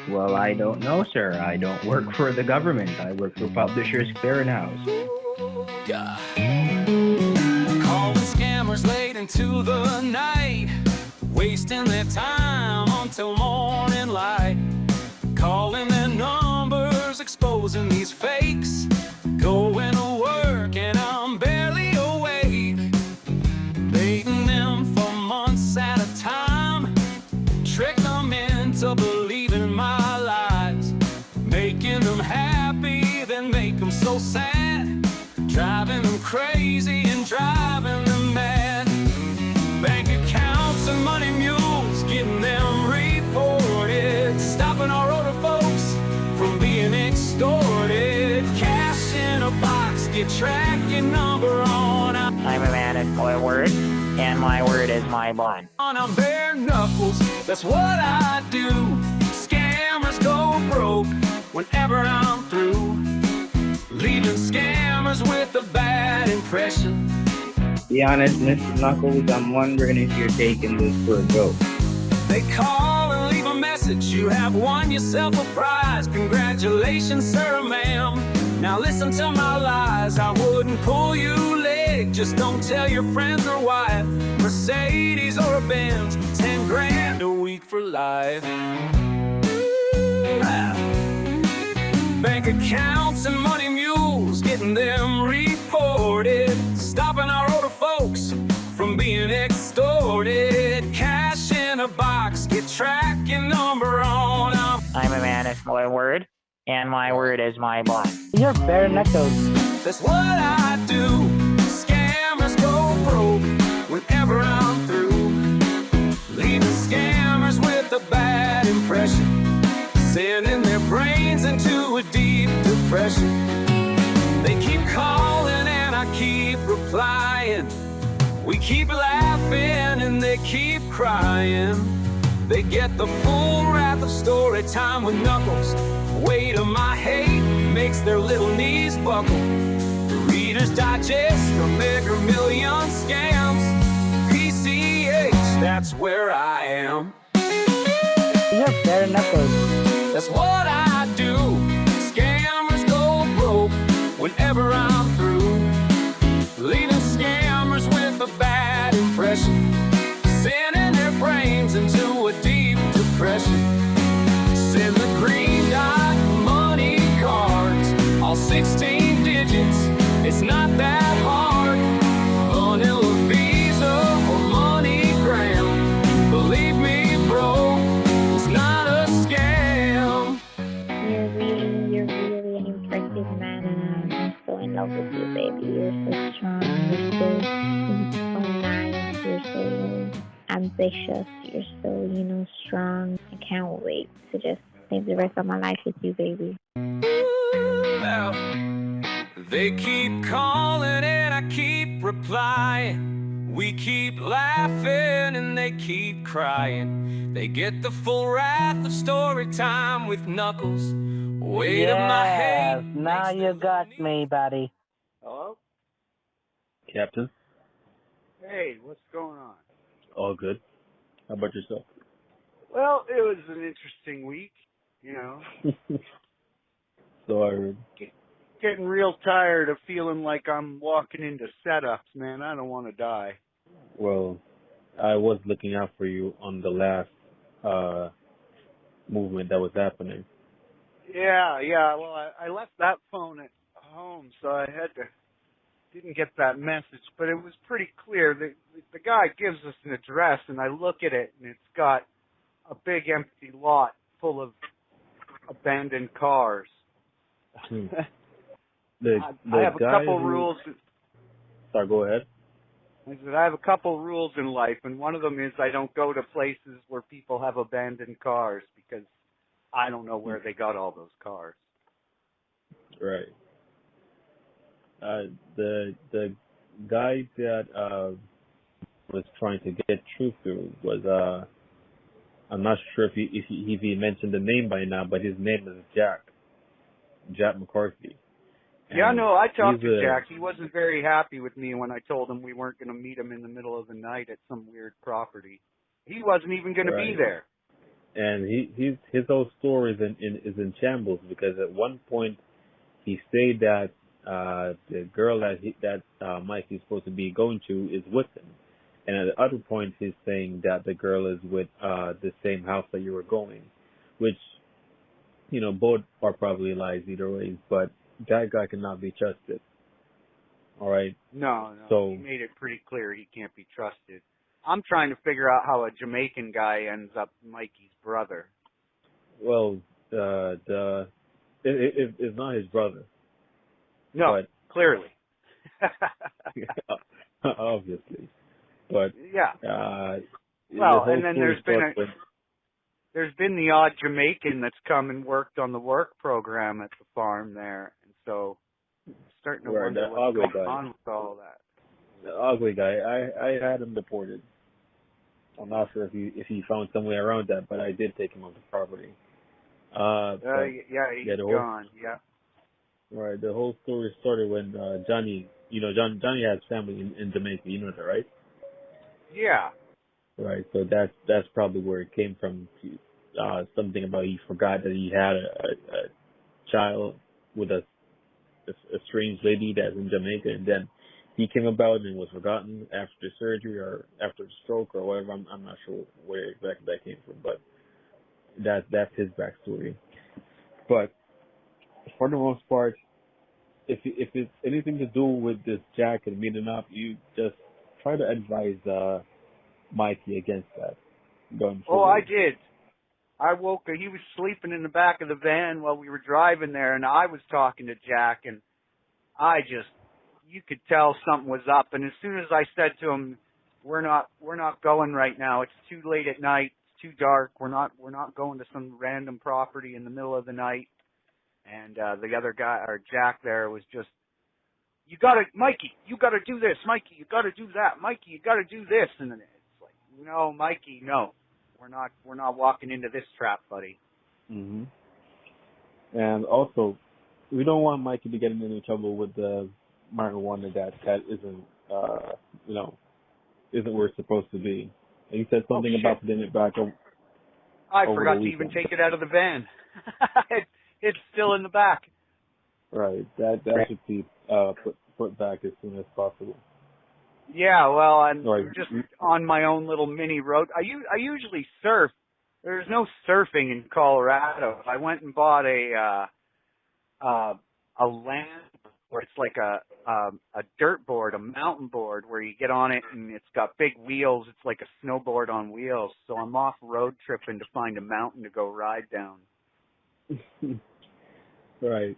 Well, I don't know, sir. I don't work for the government. I work for Publishers Clearinghouse. Yeah. Calling scammers late into the night, wasting their time until morning light. Calling their numbers, exposing these fakes. Going to work and I'm barely awake. Baiting them for months at a time. Trick them into believing my lies. Making them happy, then make them so sad. Driving them crazy and driving them mad. Bank accounts and money mules, getting them reported. Stopping our older folks from being extorted. Cash in a box, get tracking number on. I'm a man of my word, and my word is my bond. On bare knuckles, that's what I do. Scammers go broke whenever I'm through. Leaving scammers with a bad impression. Be honest, Mr. Knuckles, I'm wondering if you're taking this for a joke. They call and leave a message. You have won yourself a prize. Congratulations, sir, ma'am. Now listen to my lies. I wouldn't pull you leg. Just don't tell your friends or wife. Mercedes or a Benz, 10 grand a week for life. Bank accounts and money mules, getting them reported. Stopping our older folks from being extorted. Cash in a box, get tracking number on. I'm a man of my word, and my word is my bond. You're bare knuckles. That's what I do. Scammers go broke whenever I'm through. Leaving scammers with a bad impression. Sending their brains into a deep depression. They keep calling and I keep replying. We keep laughing and they keep crying. They get the full wrath of story time with Knuckles. Weight of my hate makes their little knees buckle. The Reader's Digest, a Mega Million Scams. PCH, that's where I am. You're bare knuckles. That's what I do. Scammers go broke whenever I'm through. Leaving scammers with a bad impression. Sending their brains into a deep depression. Send the green dot money cards, all 16 digits. It's not that hard. Vanilla Visa or MoneyGram. Believe me, bro, it's not a scam. You're really an impressive man, and I'm so in love with you, baby. You're so strong, you're so nice, you're so ambitious, you're so, strong. I can't wait to just live the rest of my life with you, baby. Well, they keep calling and I keep replying. We keep laughing and they keep crying. They get the full wrath of story time with Knuckles. Weight of my head. Now you got me, buddy. Hello? Captain, Hey, what's going on? all good. How about yourself? Well, it was an interesting week, So I heard. Getting real tired of feeling like I'm walking into setups, man. I don't want to die. Well, I was looking out for you on the last movement that was happening. Yeah. Well, I left that phone at home, so I didn't get that message, but it was pretty clear. The guy gives us an address, and I look at it, and it's got a big empty lot full of abandoned cars. I have a couple rules. Sorry, go ahead. I said I have a couple rules in life, and one of them is I don't go to places where people have abandoned cars because I don't know where they got all those cars. Right. The guy that was trying to get truth to was I'm not sure if he mentioned the name by now, but his name is Jack McCarthy. Yeah, no, I talked to Jack. He wasn't very happy with me when I told him we weren't going to meet him in the middle of the night at some weird property. He wasn't even going to be there. and his whole story is in shambles because at one point he said that the girl that Mikey's supposed to be going to is with him, and at the other point he's saying that the girl is with the same house that you were going, which both are probably lies either way. But that guy cannot be trusted. All right. No. So he made it pretty clear he can't be trusted. I'm trying to figure out how a Jamaican guy ends up Mikey's brother. well, it's not his brother. No, But clearly. obviously. But Yeah. well, and then there's been the odd Jamaican that's come and worked on the work program at the farm there, and so I'm starting to wonder what's going on with all that. The ugly guy. I had him deported. I'm not sure if he found some way around that, but I did take him off the property. He's gone. Yeah. Right. The whole story started when Johnny, Johnny has family in Jamaica. You know that, right? Yeah. Right. So that's probably where it came from. Something about he forgot that he had a child with a strange lady that's in Jamaica, and then he came about and was forgotten after the surgery or after the stroke or whatever. I'm not sure where exactly that came from, but that's his backstory. But for the most part, if it's anything to do with this Jack and meeting up, you just try to advise Mikey against that. Going forward. Oh, I did. I woke up. He was sleeping in the back of the van while we were driving there, and I was talking to Jack, and you could tell something was up. And as soon as I said to him, "We're not going right now. It's too late at night. It's too dark. We're not going to some random property in the middle of the night." And the other guy, or Jack, there was just, Mikey, you gotta do this. Mikey, you gotta do that. Mikey, you gotta do this. And then it's like, no, Mikey, no. We're not walking into this trap, buddy. Mhm. And also, we don't want Mikey to get in any trouble with the marijuana that isn't, isn't where it's supposed to be. And he said something about putting it back over. I forgot to even take it out of the van. It's still in the back. Right. That should be put back as soon as possible. Yeah, well, I'm just on my own little mini road. I usually surf. There's no surfing in Colorado. I went and bought a land where it's like a dirt board, a mountain board where you get on it and it's got big wheels. It's like a snowboard on wheels. So I'm off road tripping to find a mountain to go ride down. Right.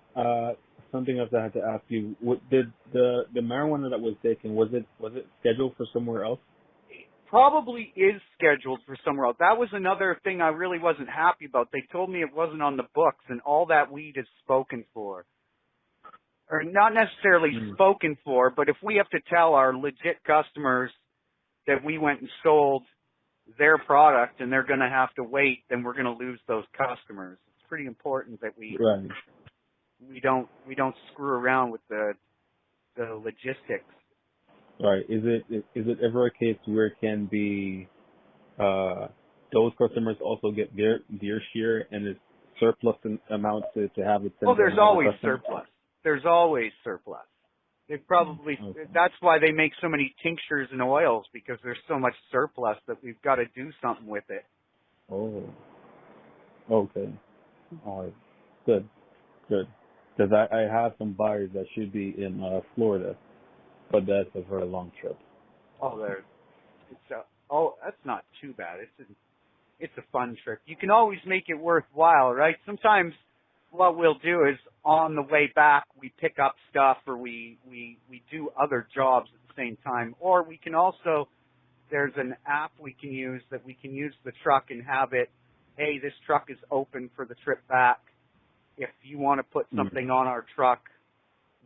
Something else I had to ask you: did the marijuana that was taken was it scheduled for somewhere else? Probably is scheduled for somewhere else. That was another thing I really wasn't happy about. They told me it wasn't on the books, and all that weed is spoken for, or not necessarily spoken for, but if we have to tell our legit customers that we went and sold their product and they're going to have to wait, then we're going to lose those customers. It's pretty important that we don't screw around with the logistics. Right. Is it ever a case where it can be those customers also get their share and it's surplus amount to have it? Well, there's always surplus. There's always surplus. They probably that's why they make so many tinctures and oils, because there's so much surplus that we've got to do something with it. Oh. Okay. All right. Good. Because I have some buyers that should be in Florida, but that's a very long trip. Oh, that's not too bad. It's a fun trip. You can always make it worthwhile, right? Sometimes what we'll do is on the way back we pick up stuff, or we do other jobs at the same time, or we can also, there's an app we can use that we can use the truck and have it, hey, this truck is open for the trip back. If you want to put something on our truck,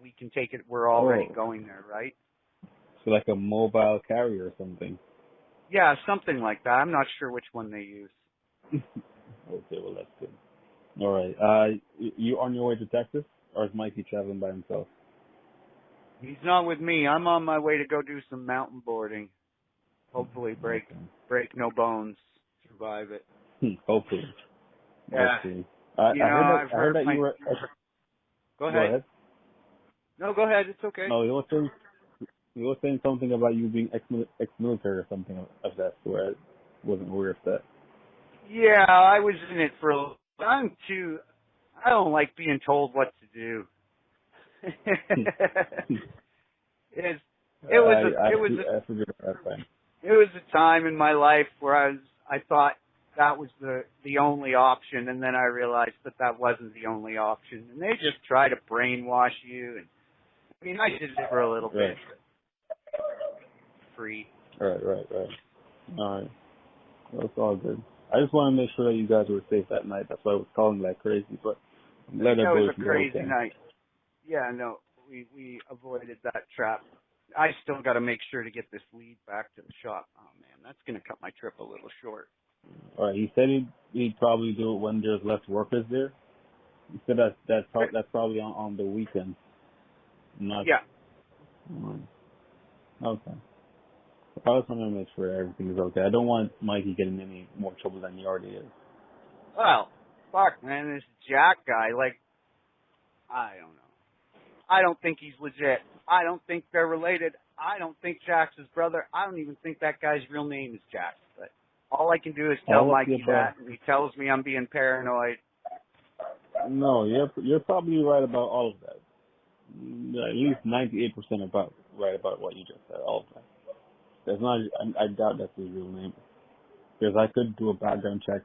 we can take it. We're already going there, right? So like a mobile carrier or something. Yeah, something like that. I'm not sure which one they use. Okay, well, that's good. All right. You on your way to Texas, or is Mikey traveling by himself? He's not with me. I'm on my way to go do some mountain boarding. Hopefully break no bones, survive it. Hopefully. Yeah. Hopefully. I've I heard heard that you were. Go Go ahead. ahead. No, go ahead. It's okay. No, you were saying something about you being ex-military or something of that sort. I wasn't aware of that. Yeah, I was in it for. I don't like being told what to do. it was a time in my life where I thought that was the only option, and then I realized that wasn't the only option, and they just try to brainwash you. And I mean, I did it for a little bit, free. Right. All right, that's all good. I just want to make sure that you guys were safe that night. That's why I was calling like crazy, but I'm glad That that was a both crazy okay. night. Yeah, no, we avoided that trap. I still got to make sure to get this lead back to the shop. Oh man, that's gonna cut my trip a little short. All right, he said he'd probably do it when there's less workers there. He said that's probably on the weekend. Yeah. Okay. I just want to make sure everything is okay. I don't want Mikey getting any more trouble than he already is. Well, fuck, man, this Jack guy, like, I don't know. I don't think he's legit. I don't think they're related. I don't think Jack's his brother. I don't even think that guy's real name is Jack. But all I can do is tell Mikey that, and he tells me I'm being paranoid. No, you're probably right about all of that. At least 98% about right about what you just said. All of that. There's not. I doubt that's his real name. Because I could do a background check.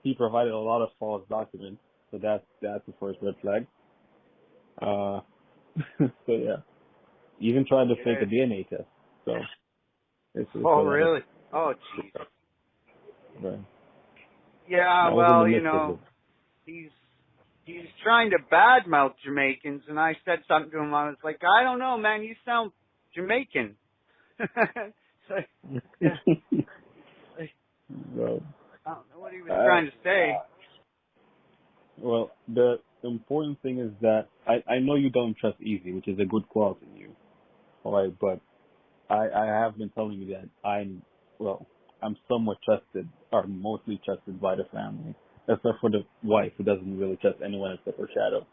He provided a lot of false documents, so that's the first red flag. So yeah, even tried to fake a DNA test. So. Oh really? Oh jeez. Right. Yeah, well, you know, he's trying to badmouth Jamaicans, and I said something to him. I was like, I don't know, man. You sound Jamaican. So, yeah. Well, I don't know what he was trying to say. Well, the important thing is that I know you don't trust easy, which is a good quality in you. All right, but I have been telling you that I'm somewhat trusted, or mostly trusted by the family, except for the wife, who doesn't really trust anyone except for Shadow.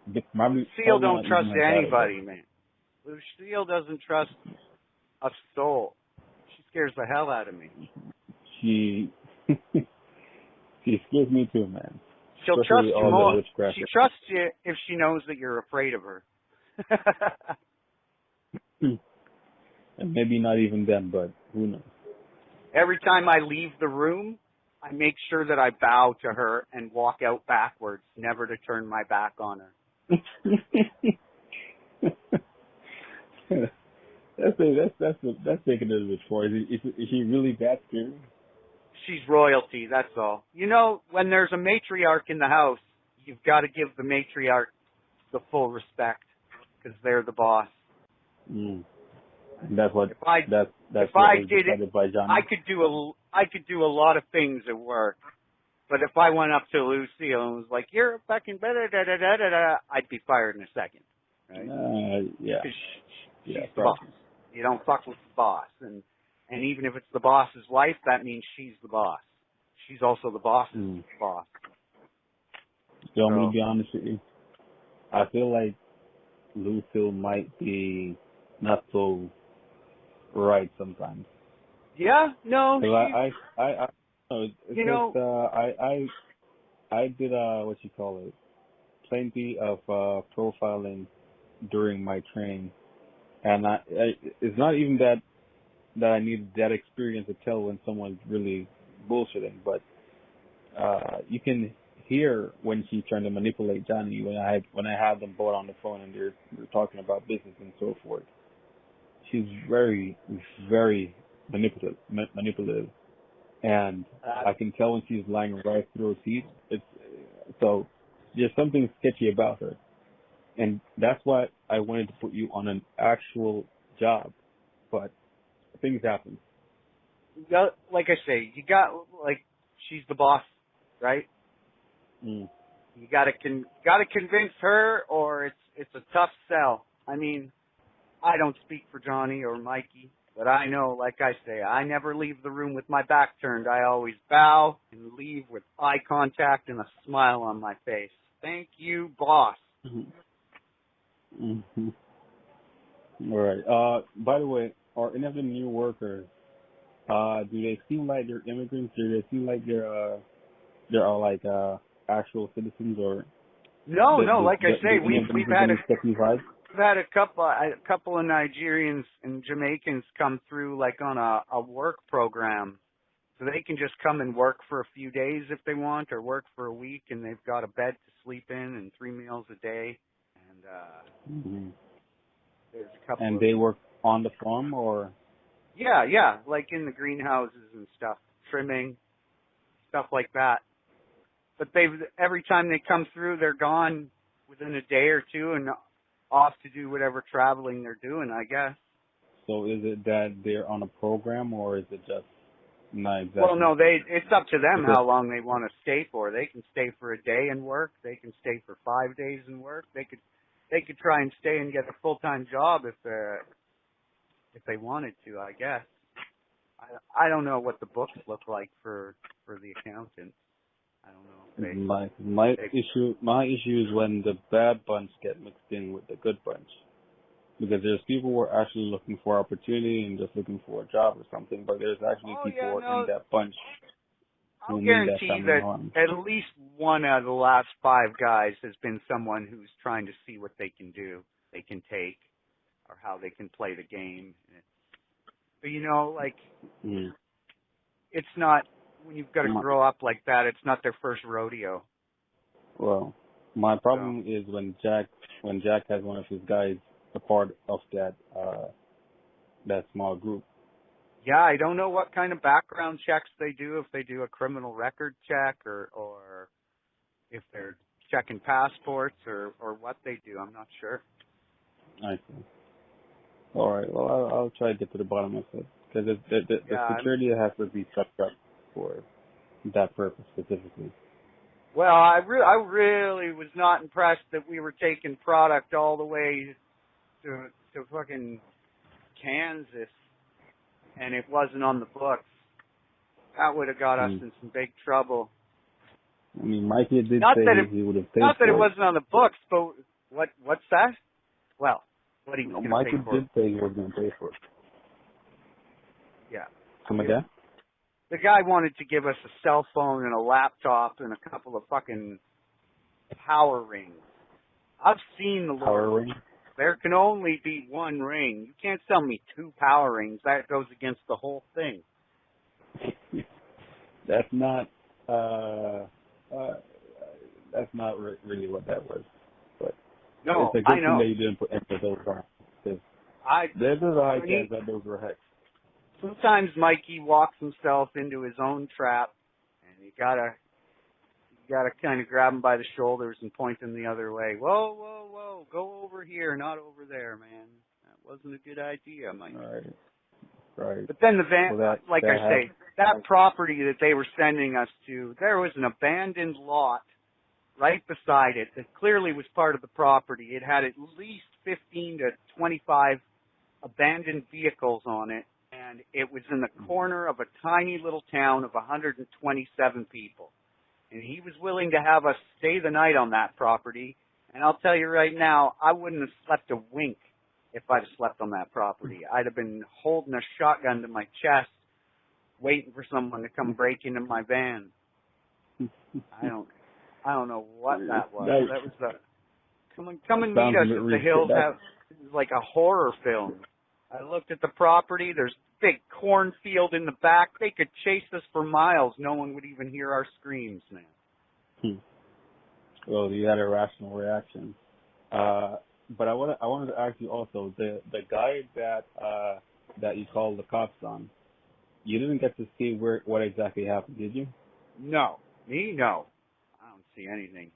Lucille don't trust anybody, man. Lucille doesn't trust a soul. She scares the hell out of me. She scares me too, man. She'll trust you more. She trusts you if she knows that you're afraid of her. And maybe not even then, but who knows? Every time I leave the room, I make sure that I bow to her and walk out backwards, never to turn my back on her. That's taking it a bit far. Is she really that scary? She's royalty, that's all. You know, when there's a matriarch in the house, you've got to give the matriarch the full respect, because they're the boss. Mm. That's what. If I did it, by Johnny. I could do a lot of things at work. But if I went up to Lucille and was like, "You're a fucking da-da-da-da-da-da," I'd be fired in a second. Right? Yeah. She's the boss. You don't fuck with the boss. And even if it's the boss's wife, that means she's the boss. She's also the boss's boss. You want me to be honest with you? I feel like Lucille might be not so right sometimes. Yeah, no. I did what you call it, plenty of profiling during my training, and it's not even that I needed that experience to tell when someone's really bullshitting, but you can hear when she's trying to manipulate Johnny when I have them both on the phone and they're talking about business and so forth. She's very, very manipulative, and I can tell when she's lying right through her teeth. So there's something sketchy about her, and that's why I wanted to put you on an actual job, but things happen. Like I say, she's the boss, right? Mm. You gotta convince her, or it's a tough sell. I mean, I don't speak for Johnny or Mikey, But I know, like I say, I never leave the room with my back turned. I always bow and leave with eye contact and a smile on my face. Thank you, boss. Mm-hmm. All right. By the way, are any of the new workers, do they seem like they're immigrants? Do they seem like they're like actual citizens, or No, like I say, we've had a couple of Nigerians and Jamaicans come through like on a work program. So they can just come and work for a few days if they want, or work for a week, and they've got a bed to sleep in and 3 meals a day. And there's a couple. And they work on the farm, or? Yeah, like in the greenhouses and stuff, trimming, stuff like that. But every time they come through, they're gone within a day or two and off to do whatever traveling they're doing, I guess. So is it that they're on a program, or is it just not exactly? Well, no, it's up to them how long they want to stay for. They can stay for a day and work. They can stay for 5 days and work. They could try and stay and get a full-time job if they wanted to, I guess. I don't know what the books look like for the accountants. I don't know. My issue is when the bad bunch get mixed in with the good bunch, because there's people who are actually looking for opportunity and just looking for a job or something, but there's actually people who are in that bunch. I'll guarantee that at least one out of the last 5 guys has been someone who's trying to see what they can do, they can take, or how they can play the game. But it's not. When you've got to grow up like that, it's not their first rodeo. Well, my problem is when Jack has one of his guys a part of that small group. Yeah, I don't know what kind of background checks they do, if they do a criminal record check or if they're checking passports or what they do. I'm not sure. I see. All right. Well, I'll try to get to the bottom of it, because the security has to be set up for that purpose specifically. Well, I really was not impressed that we were taking product all the way to fucking Kansas and it wasn't on the books. That would have got us in some big trouble. I mean, Mikey did not say that he would have paid not for that it. it wasn't on the books, but what's that? Well, what he was going to pay for. Mikey did say he was going to pay for it. Yeah. Come again? The guy wanted to give us a cell phone and a laptop and a couple of fucking power rings. I've seen the power ring. There can only be one ring. You can't sell me 2 power rings. That goes against the whole thing. That's not really what that was. But no, it's a good I know. thing that you didn't put into those on. There's a high chance that those were hex. Sometimes Mikey walks himself into his own trap, and you gotta kind of grab him by the shoulders and point him the other way. Whoa, go over here, not over there, man. That wasn't a good idea, Mikey. Right. But then the van, that property that they were sending us to, there was an abandoned lot right beside it that clearly was part of the property. It had at least 15 to 25 abandoned vehicles on it. And it was in the corner of a tiny little town of 127 people. And he was willing to have us stay the night on that property. And I'll tell you right now, I wouldn't have slept a wink if I'd have slept on that property. I'd have been holding a shotgun to my chest, waiting for someone to come break into my van. I don't know what that was. That was come and meet us at the hills. It was like a horror film. I looked at the property. There's a big cornfield in the back. They could chase us for miles. No one would even hear our screams, man. Well, you had a rational reaction. But I wanted to ask you also, the guy that you called the cops on, you didn't get to see what exactly happened, did you? No. Me? No. I don't see anything.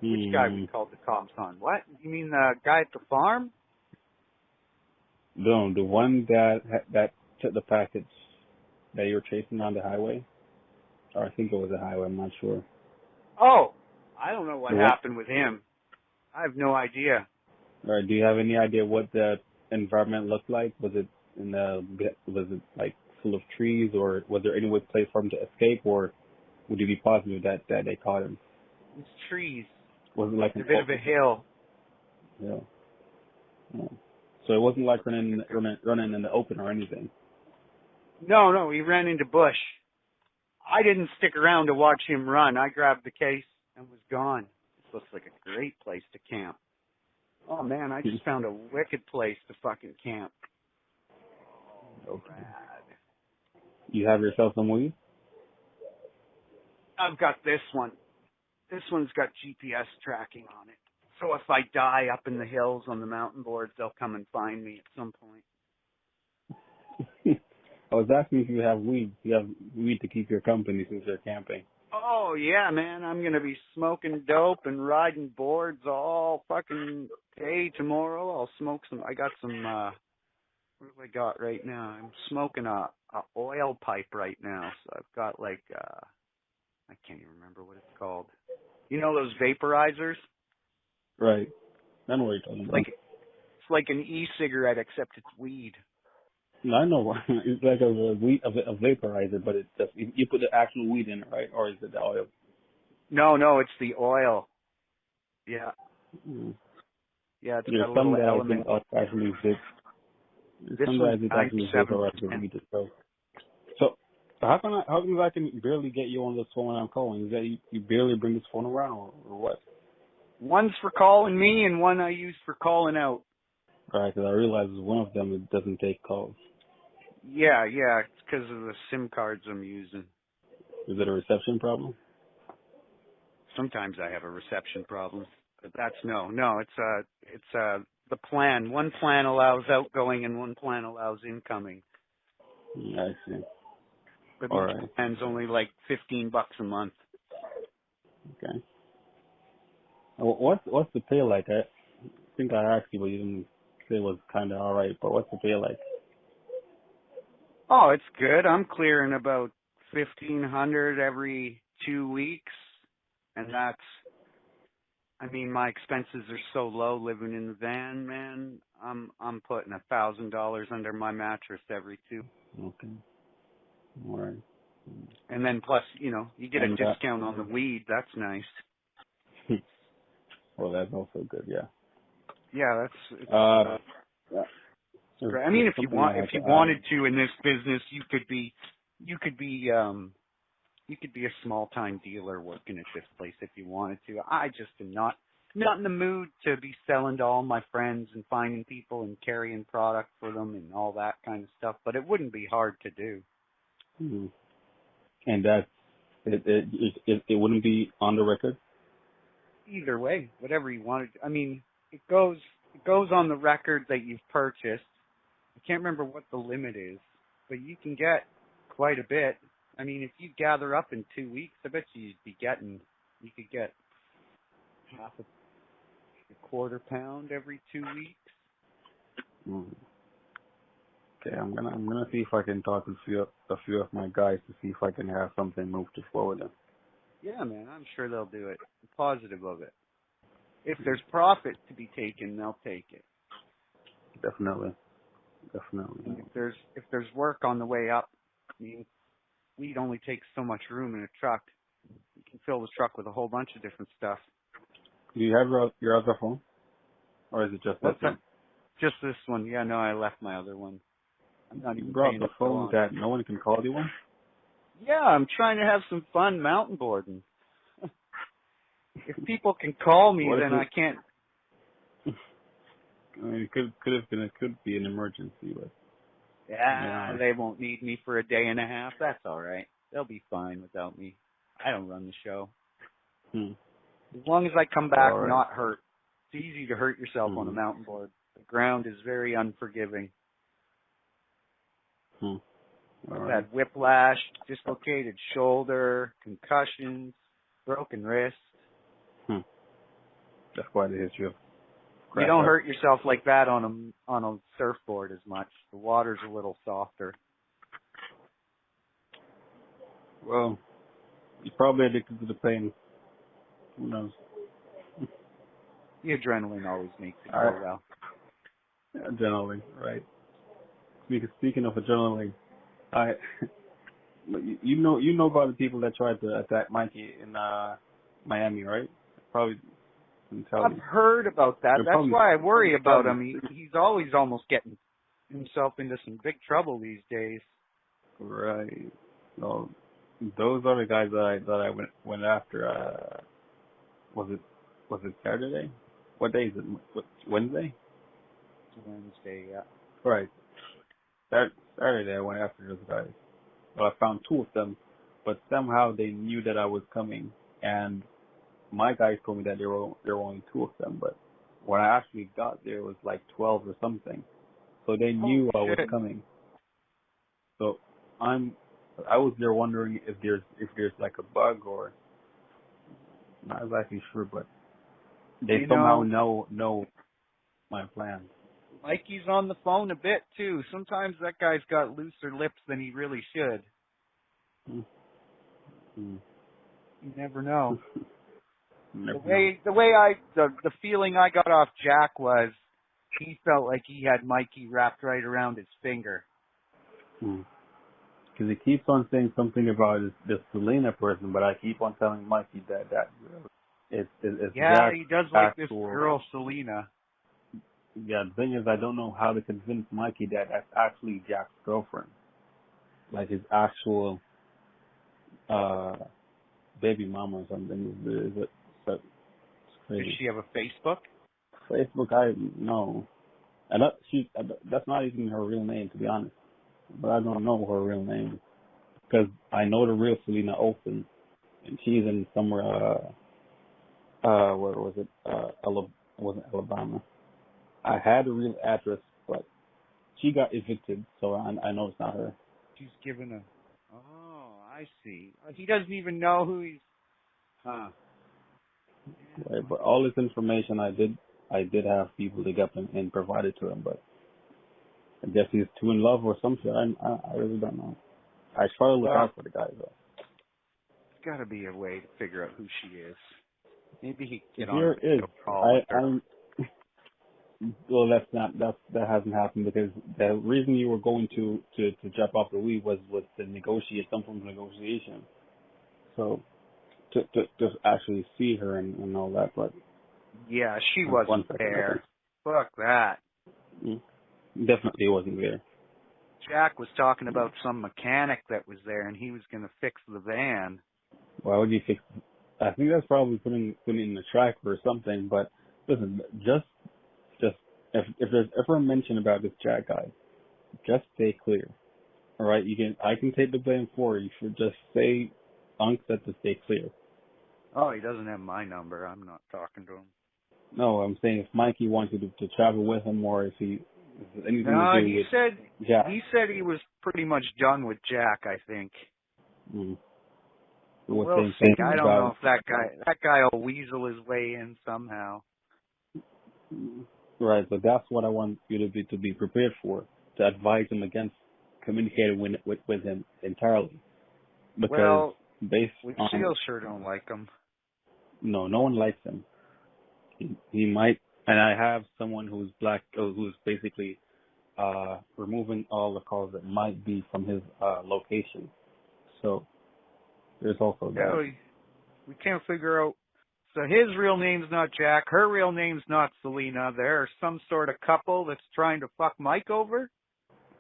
Which guy we called the cops on? What? You mean the guy at the farm? No, the one that took the package that you were chasing on the highway. Or I think it was a highway, I'm not sure. Oh, I don't know what happened with him. I have no idea. All right, do you have any idea what the environment look like? Was it like full of trees, or was there any place for him to escape, or would you be positive that they caught him? It's trees. Was it like It's a bit of a hill. Yeah. Yeah. So it wasn't like running in the open or anything. No, he ran into bush. I didn't stick around to watch him run. I grabbed the case and was gone. This looks like a great place to camp. Oh man, I just found a wicked place to fucking camp. Okay. Rad. You have yourself some weed? I've got this one. This one's got GPS tracking on it. So if I die up in the hills on the mountain boards, they'll come and find me at some point. I was asking if you have weed. You have weed to keep your company since you're camping. Oh yeah, man, I'm gonna be smoking dope and riding boards all fucking day tomorrow. I'll smoke some. I got some. What have I got right now? I'm smoking a oil pipe right now. So I've got like I can't even remember what it's called. You know those vaporizers? Right. I know what you're talking about. It's like an e-cigarette except it's weed. No, I know. It's like a vaporizer, but it's just you put the actual weed in it, right? Or is it the oil? No, it's the oil. Yeah. Mm. Yeah, it's There's got a some little that element. I think actually This some one's guys it's actually 97%. vaporizer weed itself. So how come I can barely get you on this phone when I'm calling? Is that you barely bring this phone around or what? One's for calling me and one I use for calling out. Right, because I realize one of them it doesn't take calls. Yeah, it's because of the SIM cards I'm using. Is it a reception problem? Sometimes I have a reception problem, but that's no, it's the plan. One plan allows outgoing and one plan allows incoming. Yeah, I see. But All each right. plan's only like $15 a month. Okay. What's the pay like? I think I asked you, but you didn't say it was kind of all right. But what's the pay like? Oh, it's good. I'm clearing about 1,500 every 2 weeks, and that's. I mean, my expenses are so low living in the van, man. I'm putting $1,000 under my mattress every 2. Okay. All right. And then plus, you get a And discount on the weed. That's nice. well, that's also good. Yeah. Yeah, it's yeah. great. I mean, if you wanted to in this business, you could be a small-time dealer working at this place if you wanted to. I just am not in the mood to be selling to all my friends and finding people and carrying product for them and all that kind of stuff. But it wouldn't be hard to do. Mm-hmm. And that it wouldn't be on the record. Either way, whatever you wanted. I mean, it goes on the record that you've purchased. I can't remember what the limit is, but you can get quite a bit. I mean, if you gather up in 2 weeks, I bet you could get half a quarter pound every 2 weeks. Mm. Okay, I'm gonna see if I can talk to a few of my guys to see if I can have something moved forward. Yeah, man, I'm sure they'll do it. I'm positive of it. If there's profit to be taken, they'll take it. Definitely. And if there's work on the way up, I mean, weed only takes so much room in a truck. You can fill the truck with a whole bunch of different stuff. Do you have your other phone, or is it just this one? Just this one. Yeah, no, I left my other one. I'm not even You brought paying the phone that no one can call you on? Yeah, I'm trying to have some fun mountain boarding. If people can call me, then I can't. I mean, it could be an emergency, but They won't need me for a day and a half. That's all right. They'll be fine without me. I don't run the show. As long as I come back not hurt. It's easy to hurt yourself on a mountain board. The ground is very unforgiving. I've had whiplash, dislocated shoulder, concussions, broken wrist. That's quite a history of crap. You don't hurt yourself like that on a surfboard as much. The water's a little softer. Well, you're probably addicted to the pain. Who knows? The adrenaline always makes it go well. Adrenaline, right? Speaking of adrenaline, I you know about the people that tried to attack Mikey in Miami, right? Probably didn't tell I've you. heard about that. They're That's probably why I worry about him. probably He's always almost getting himself into some big trouble these days. right. So those are the guys that I went after. Was it Saturday? What day is it? Wednesday? Wednesday, yeah. Right. Saturday I went after those guys. Well, I found two of them, but somehow they knew that I was coming, and my guys told me that there were only two of them. But when I actually got there, it was like 12 or something. So they knew I was Shit. coming. So I was there wondering if there's like a bug or not exactly sure, but they somehow know my plans. Mikey's on the phone a bit too. Sometimes that guy's got looser lips than he really should. Mm. You never know. Never The feeling I got off Jack was he felt like he had Mikey wrapped right around his finger. know. Because he keeps on saying something about this Selena person, but I keep on telling Mikey that it's Yeah, Jack's he does like this actual girl Selena. Yeah, the thing is, I don't know how to convince Mikey that that's actually Jack's girlfriend, like his actual baby mama or something. It's crazy. Does she have a Facebook? Facebook, no, that's not even her real name, to be honest. But I don't know her real name because I know the real Selena Olsen, and she's in somewhere. Where was it? Wasn't Alabama. I had a real address, but she got evicted, so I know it's not her. She's given a... Oh, I see. He doesn't even know who he's... Huh. Right, but all this information I did have people dig up and provide it to him, but I guess he's too in love or something. I really don't know. I try to look out for the guy, though. There's got to be a way to figure out who she is. Maybe he can get Here on is. a call with her. Well, that hasn't happened because the reason you were going to drop off the weed was to negotiate some form of negotiation. So to actually see her and all that, but Yeah, she wasn't there. Fuck that. Definitely wasn't there. Jack was talking about some mechanic that was there, and he was going to fix the van. Why would you fix? I think that's probably putting in the tracker or something. But listen, just if there's ever a mention about this Jack guy, just stay clear. All right, I can take the blame for you. You should just say, Unc said to stay clear. Oh, he doesn't have my number. I'm not talking to him. No, I'm saying if Mikey wanted to travel with him, or if he anything No, to do he with said Jack. he said he was pretty much done with Jack, I think. We'll see. I don't know if that guy will weasel his way in somehow. Right, but that's what I want you to be prepared for, to advise him against communicating with him entirely. Because Lucille sure don't like him. No one likes him. He might, and I have someone who's black, who's basically removing all the calls that might be from his location. So there's also that. Yeah, we can't figure out. So his real name's not Jack. Her real name's not Selena. They're some sort of couple that's trying to fuck Mike over.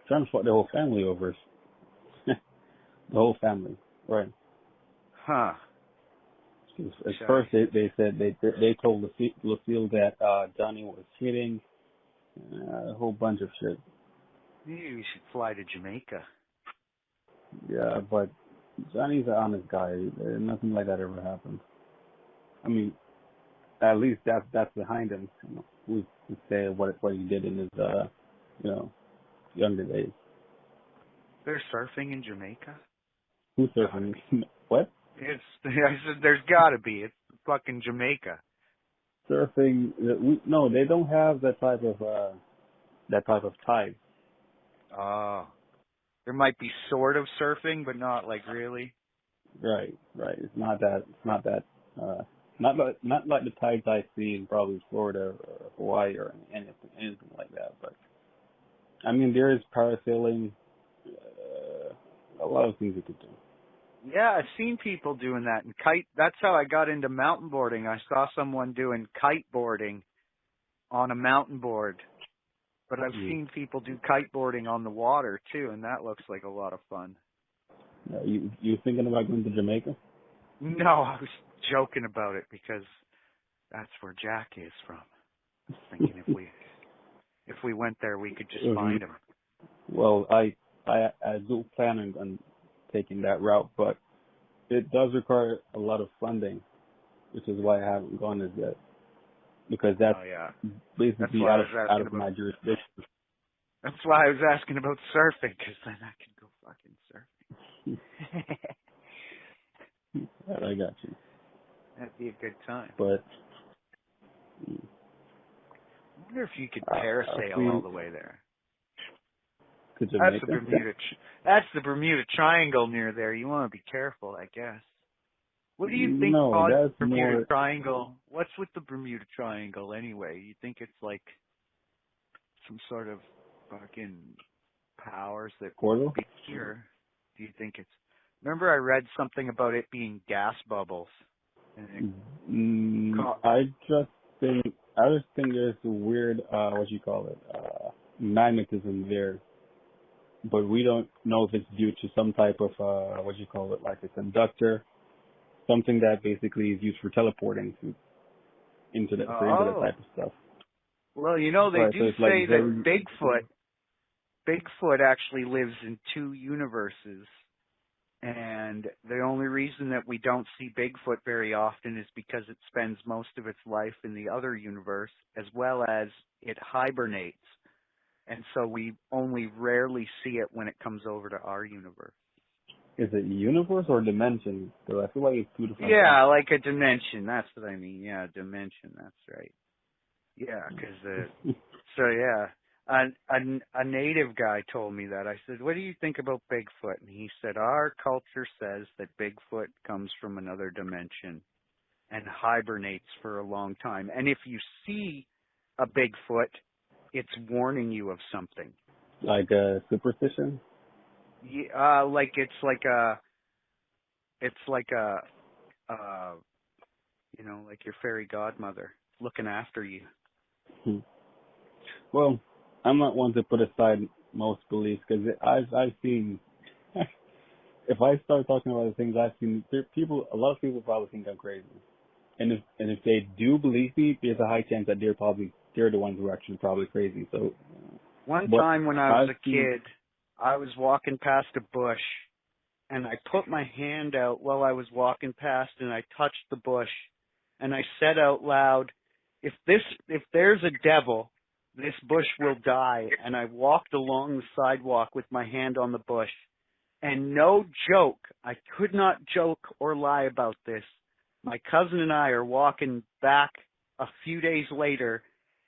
Trying to fuck the whole family over. The whole family, right? Huh. At first, they said they told Lucille that Johnny was cheating, a whole bunch of shit. Maybe we should fly to Jamaica. Yeah, but Johnny's an honest guy. Nothing like that ever happened. I mean, at least that's behind him. You know, we say what he did in his younger days. They're surfing in Jamaica? Who's surfing? What? I said there's gotta be. It's fucking Jamaica. Surfing? No, they don't have that type of tide. Oh. There might be sort of surfing, but not like really. Right. It's not that. Not like the tides I see in probably Florida or Hawaii or anything like that. But I mean, there is parasailing, a lot of things you could do. Yeah, I've seen people doing that. And that's how I got into mountain boarding. I saw someone doing kite boarding on a mountain board. But I've seen people do kiteboarding on the water too, and that looks like a lot of fun. You thinking about going to Jamaica? No, I was joking about it because that's where Jack is from. I was thinking if we went there, we could just find him. Well, I do plan on taking that route, but it does require a lot of funding, which is why I haven't gone as yet. Because that's basically out of my jurisdiction. That's why I was asking about surfing, because then I can go fucking surfing. I got you. That'd be a good time. But I wonder if you could parasail all the way there. That's the Bermuda Triangle near there. You want to be careful, I guess. What do you think caused the Bermuda Triangle? What's with the Bermuda Triangle anyway? You think it's like some sort of fucking powers that portal? Here? Do you think it's? Remember, I read something about it being gas bubbles. I just think there's a weird magnetism there, but we don't know if it's due to some type of like a conductor. Something that basically is used for teleporting into that type of stuff. Well, you know, they do say that Bigfoot actually lives in two universes. And the only reason that we don't see Bigfoot very often is because it spends most of its life in the other universe, as well as it hibernates. And so we only rarely see it when it comes over to our universe. Is it universe or dimension? Because I feel like it's two different things. Like a dimension. That's what I mean. Yeah, dimension. That's right. Yeah, because a native guy told me that. I said, "What do you think about Bigfoot?" And he said, "Our culture says that Bigfoot comes from another dimension and hibernates for a long time. And if you see a Bigfoot, it's warning you of something." Like a superstition? Yeah, like your fairy godmother looking after you. Well, I'm not one to put aside most beliefs because I've seen. If I start talking about the things I've seen, a lot of people probably think I'm crazy, and if they do believe me, there's a high chance that they're the ones who are actually probably crazy. So one time when I was a kid, I was walking past a bush, and I put my hand out while I was walking past, and I touched the bush, and I said out loud, if there's a devil, this bush will die. And I walked along the sidewalk with my hand on the bush. And no joke, I could not joke or lie about this. My cousin and I are walking back a few days later,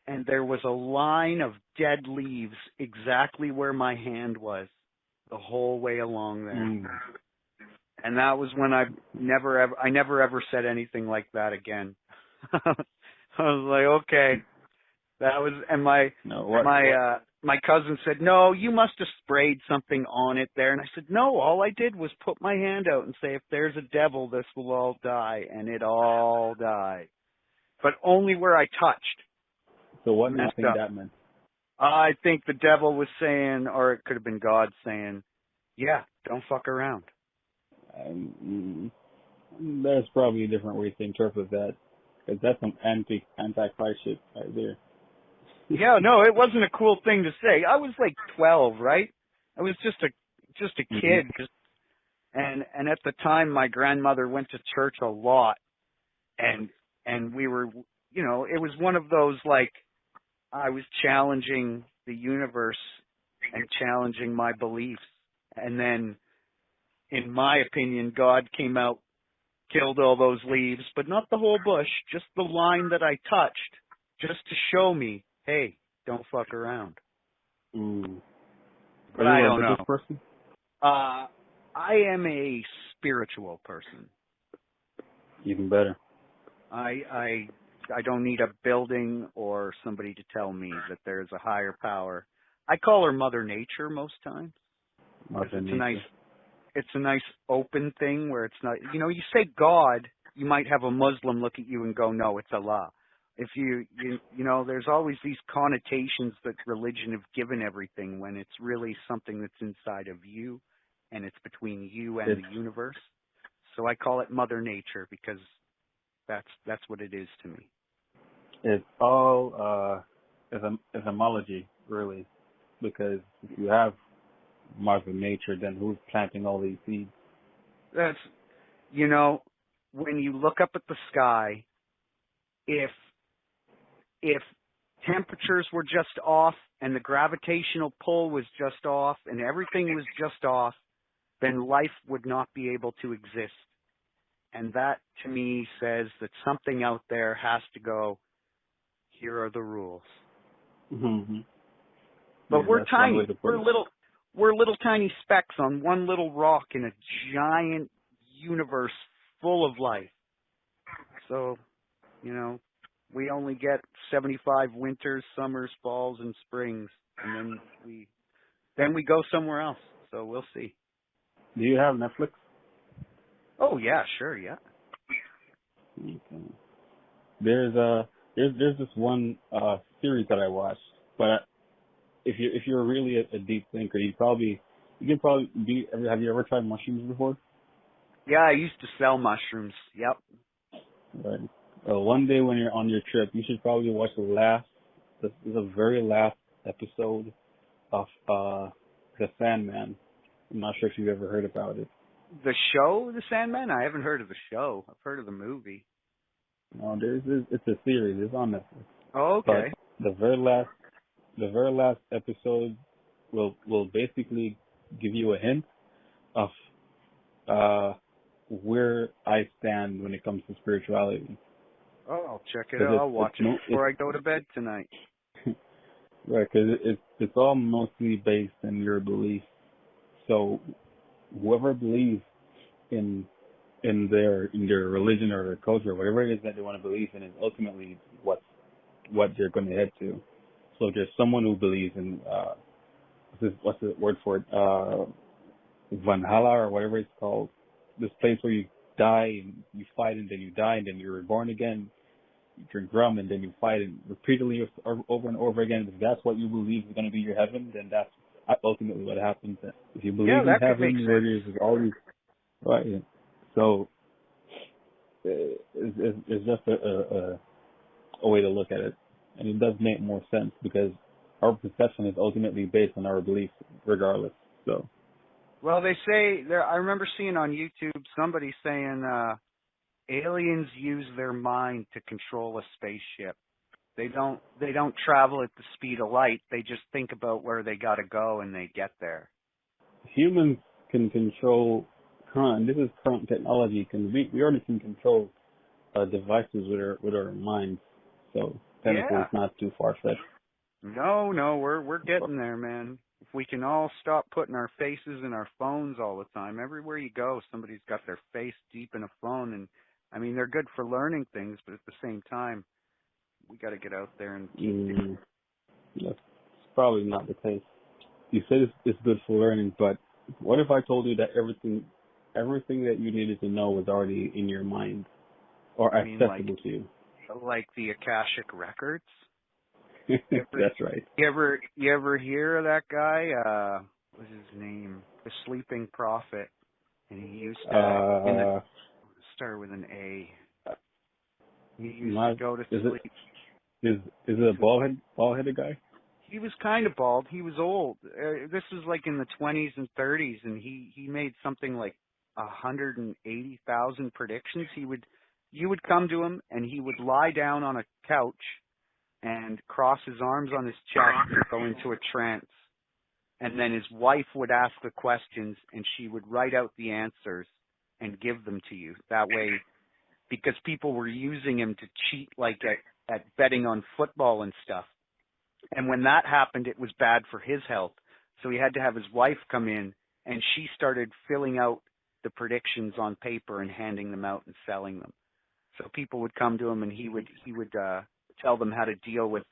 and there was a line of dead leaves exactly where my hand was the whole way along there. And that was when I never ever said anything like that again. I was like, okay. That was, and my cousin said, "No, you must have sprayed something on it there." And I said, "No, all I did was put my hand out and say, if there's a devil, this will all die." And it all died. But only where I touched. So what do you think that meant? I think the devil was saying, or it could have been God saying, yeah, don't fuck around. There's probably a different way to interpret that. Because that's some anti-Christ shit right there. Yeah, no, it wasn't a cool thing to say. I was like 12, right? I was just a kid, and at the time my grandmother went to church a lot, and we were, it was one of those like I was challenging the universe and challenging my beliefs, and then, in my opinion, God came out, killed all those leaves, but not the whole bush, just the line that I touched, just to show me, hey, don't fuck around. But I don't know. Person? I am a spiritual person. Even better. I don't need a building or somebody to tell me that there's a higher power. I call her Mother Nature most times. 'Cause Mother Nature. It's a nice open thing where it's not, you say God, you might have a Muslim look at you and go, no, it's Allah. If there's always these connotations that religion have given everything when it's really something that's inside of you and it's between you and the universe. So I call it Mother Nature because that's what it is to me. It's all etymology, really, because if you have Mother Nature, then who's planting all these seeds? That's, when you look up at the sky, if temperatures were just off and the gravitational pull was just off and everything was just off, then life would not be able to exist. And that, to me, says that something out there has to go, here are the rules. Mm-hmm. But we're that's tiny. one way to put it. We're little tiny specks on one little rock in a giant universe full of life. So, we only get 75 winters, summers, falls, and springs, and then we go somewhere else. So we'll see. Do you have Netflix? Oh yeah, sure, yeah. Okay. There's this one series that I watched, but if you're really a deep thinker, have you ever tried mushrooms before? Yeah, I used to sell mushrooms. Yep. Right. One day when you're on your trip, you should probably watch the very last episode of The Sandman. I'm not sure if you've ever heard about it. The show, The Sandman? I haven't heard of the show. I've heard of the movie. No, it's a series. It's on Netflix. Oh, okay. But the very last episode will basically give you a hint of where I stand when it comes to spirituality. Oh, I'll check it out. I'll watch it before I go to bed tonight. Right, because it's all mostly based in your belief. So whoever believes in their religion or their culture, whatever it is that they want to believe in, is ultimately what they're going to head to. So if there's someone who believes in what's the word for it, Valhalla or whatever it's called, this place where you die and you fight and then you die and then you're reborn again. You drink rum and then you fight and repeatedly over and over again. If that's what you believe is going to be your heaven, then that's ultimately what happens. If you believe in heaven, where there's always right. So it's just a way to look at it, and it does make more sense because our perception is ultimately based on our beliefs, regardless. So. Well, they say I remember seeing on YouTube somebody saying aliens use their mind to control a spaceship. They don't travel at the speed of light. They just think about where they got to go and they get there. Humans can control current. This is current technology. We already can control devices with our minds. So technically, it's not too far fetched. No, we're getting there, man. If we can all stop putting our faces in our phones all the time. Everywhere you go, somebody's got their face deep in a phone, and I mean they're good for learning things, but at the same time, we got to get out there and keep That's probably not the case. You said it's good for learning, but what if I told you that everything that you needed to know was already in your mind or accessible to you? Like the Akashic Records? That's right. You ever hear of that guy? What's his name? The Sleeping Prophet. And he used to start with an A. He used to go to sleep. Is it a bald-headed guy? He was kind of bald. He was old. This was like in the 20s and 30s, and he made something like 180,000 predictions. You would come to him, and he would lie down on a couch and cross his arms on his chest and go into a trance. And then his wife would ask the questions, and she would write out the answers and give them to you. That way, because people were using him to cheat, like at betting on football and stuff. And when that happened, it was bad for his health. So he had to have his wife come in, and she started filling out the predictions on paper and handing them out and selling them. So people would come to him, and he would tell them how to deal with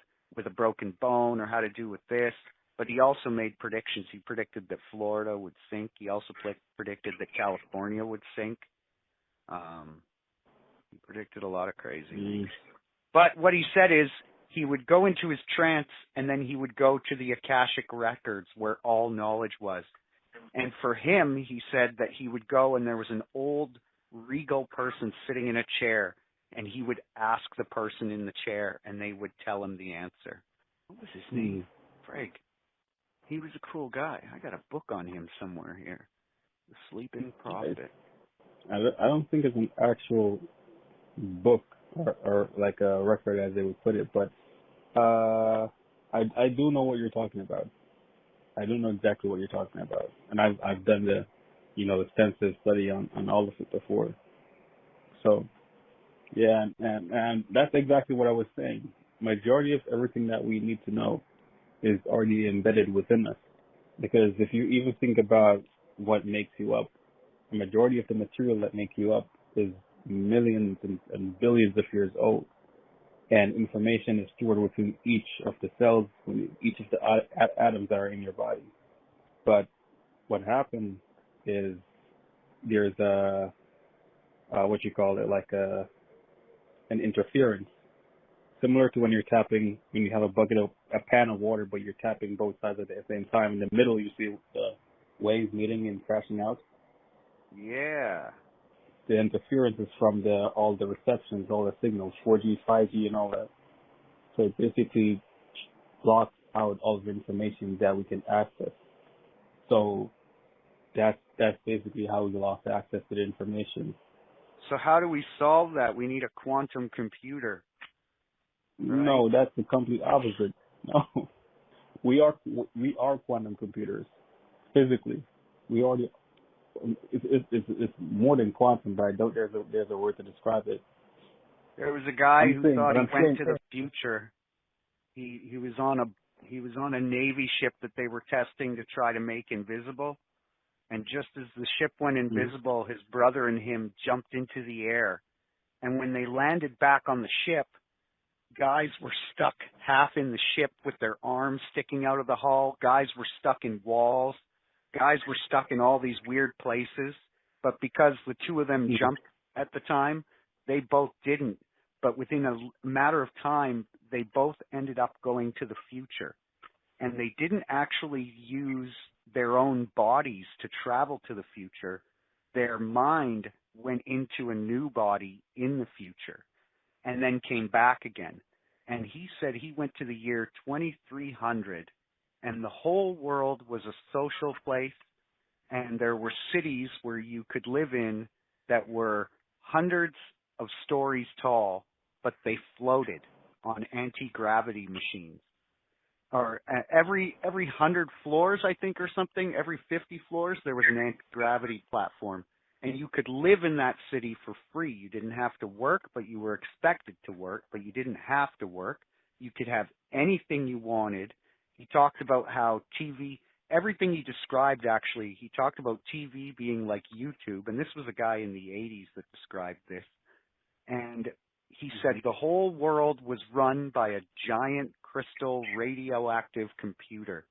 a broken bone or how to do with this. but he also made predictions. He predicted that Florida would sink. He also predicted that California would sink. He predicted a lot of crazy things. But what he said is he would go into his trance and then he would go to the Akashic records where all knowledge was. And for him, he said that he would go and there was an old regal person sitting in a chair and he would ask the person in the chair and they would tell him the answer. What was his name? Frig. He was a cool guy. I got a book on him somewhere here. The Sleeping Prophet. I don't think it's an actual book or like a record as they would put it, but I do know what you're talking about. I do know exactly what you're talking about, and I've done the extensive study on all of it before. So yeah, and that's exactly what I was saying. Majority of everything that we need to know is already embedded within us, because if you even think about what makes you up, the majority of the material that makes you up is millions and billions of years old, and information is stored within each of the cells, each of the atoms that are in your body. But what happens is there's what you call it, like an interference, similar to when you have a pan of water, but you're tapping both sides at the same time. In the middle, you see the waves meeting and crashing out. Yeah. The interference is from all the receptions, all the signals, 4G, 5G, and all that. So it basically blocks out all the information that we can access. So that's basically how we lost access to the information. So how do we solve that? We need a quantum computer. Right? No, that's the complete opposite. No, we are quantum computers physically. We already. It's more than quantum, but I don't. There's a word to describe it. There was a guy who thought he went to the future. He was on a Navy ship that they were testing to try to make invisible, and just as the ship went invisible, his brother and him jumped into the air, and when they landed back on the ship, guys were stuck half in the ship with their arms sticking out of the hull. Guys were stuck in walls. Guys were stuck in all these weird places, but because the two of them jumped at the time, they both didn't. But within a matter of time, they both ended up going to the future. And they didn't actually use their own bodies to travel to the future. Their mind went into a new body in the future and then came back again. And he said he went to the year 2300. And the whole world was a social place, and there were cities where you could live in that were hundreds of stories tall, but they floated on anti-gravity machines. Or every 100 floors, I think, or something, every 50 floors, there was an anti-gravity platform. And you could live in that city for free. You didn't have to work, but you were expected to work, but you didn't have to work. You could have anything you wanted. He talked about how TV, everything he described actually, he talked about TV being like YouTube, and this was a guy in the 80s that described this. And he said the whole world was run by a giant crystal radioactive computer.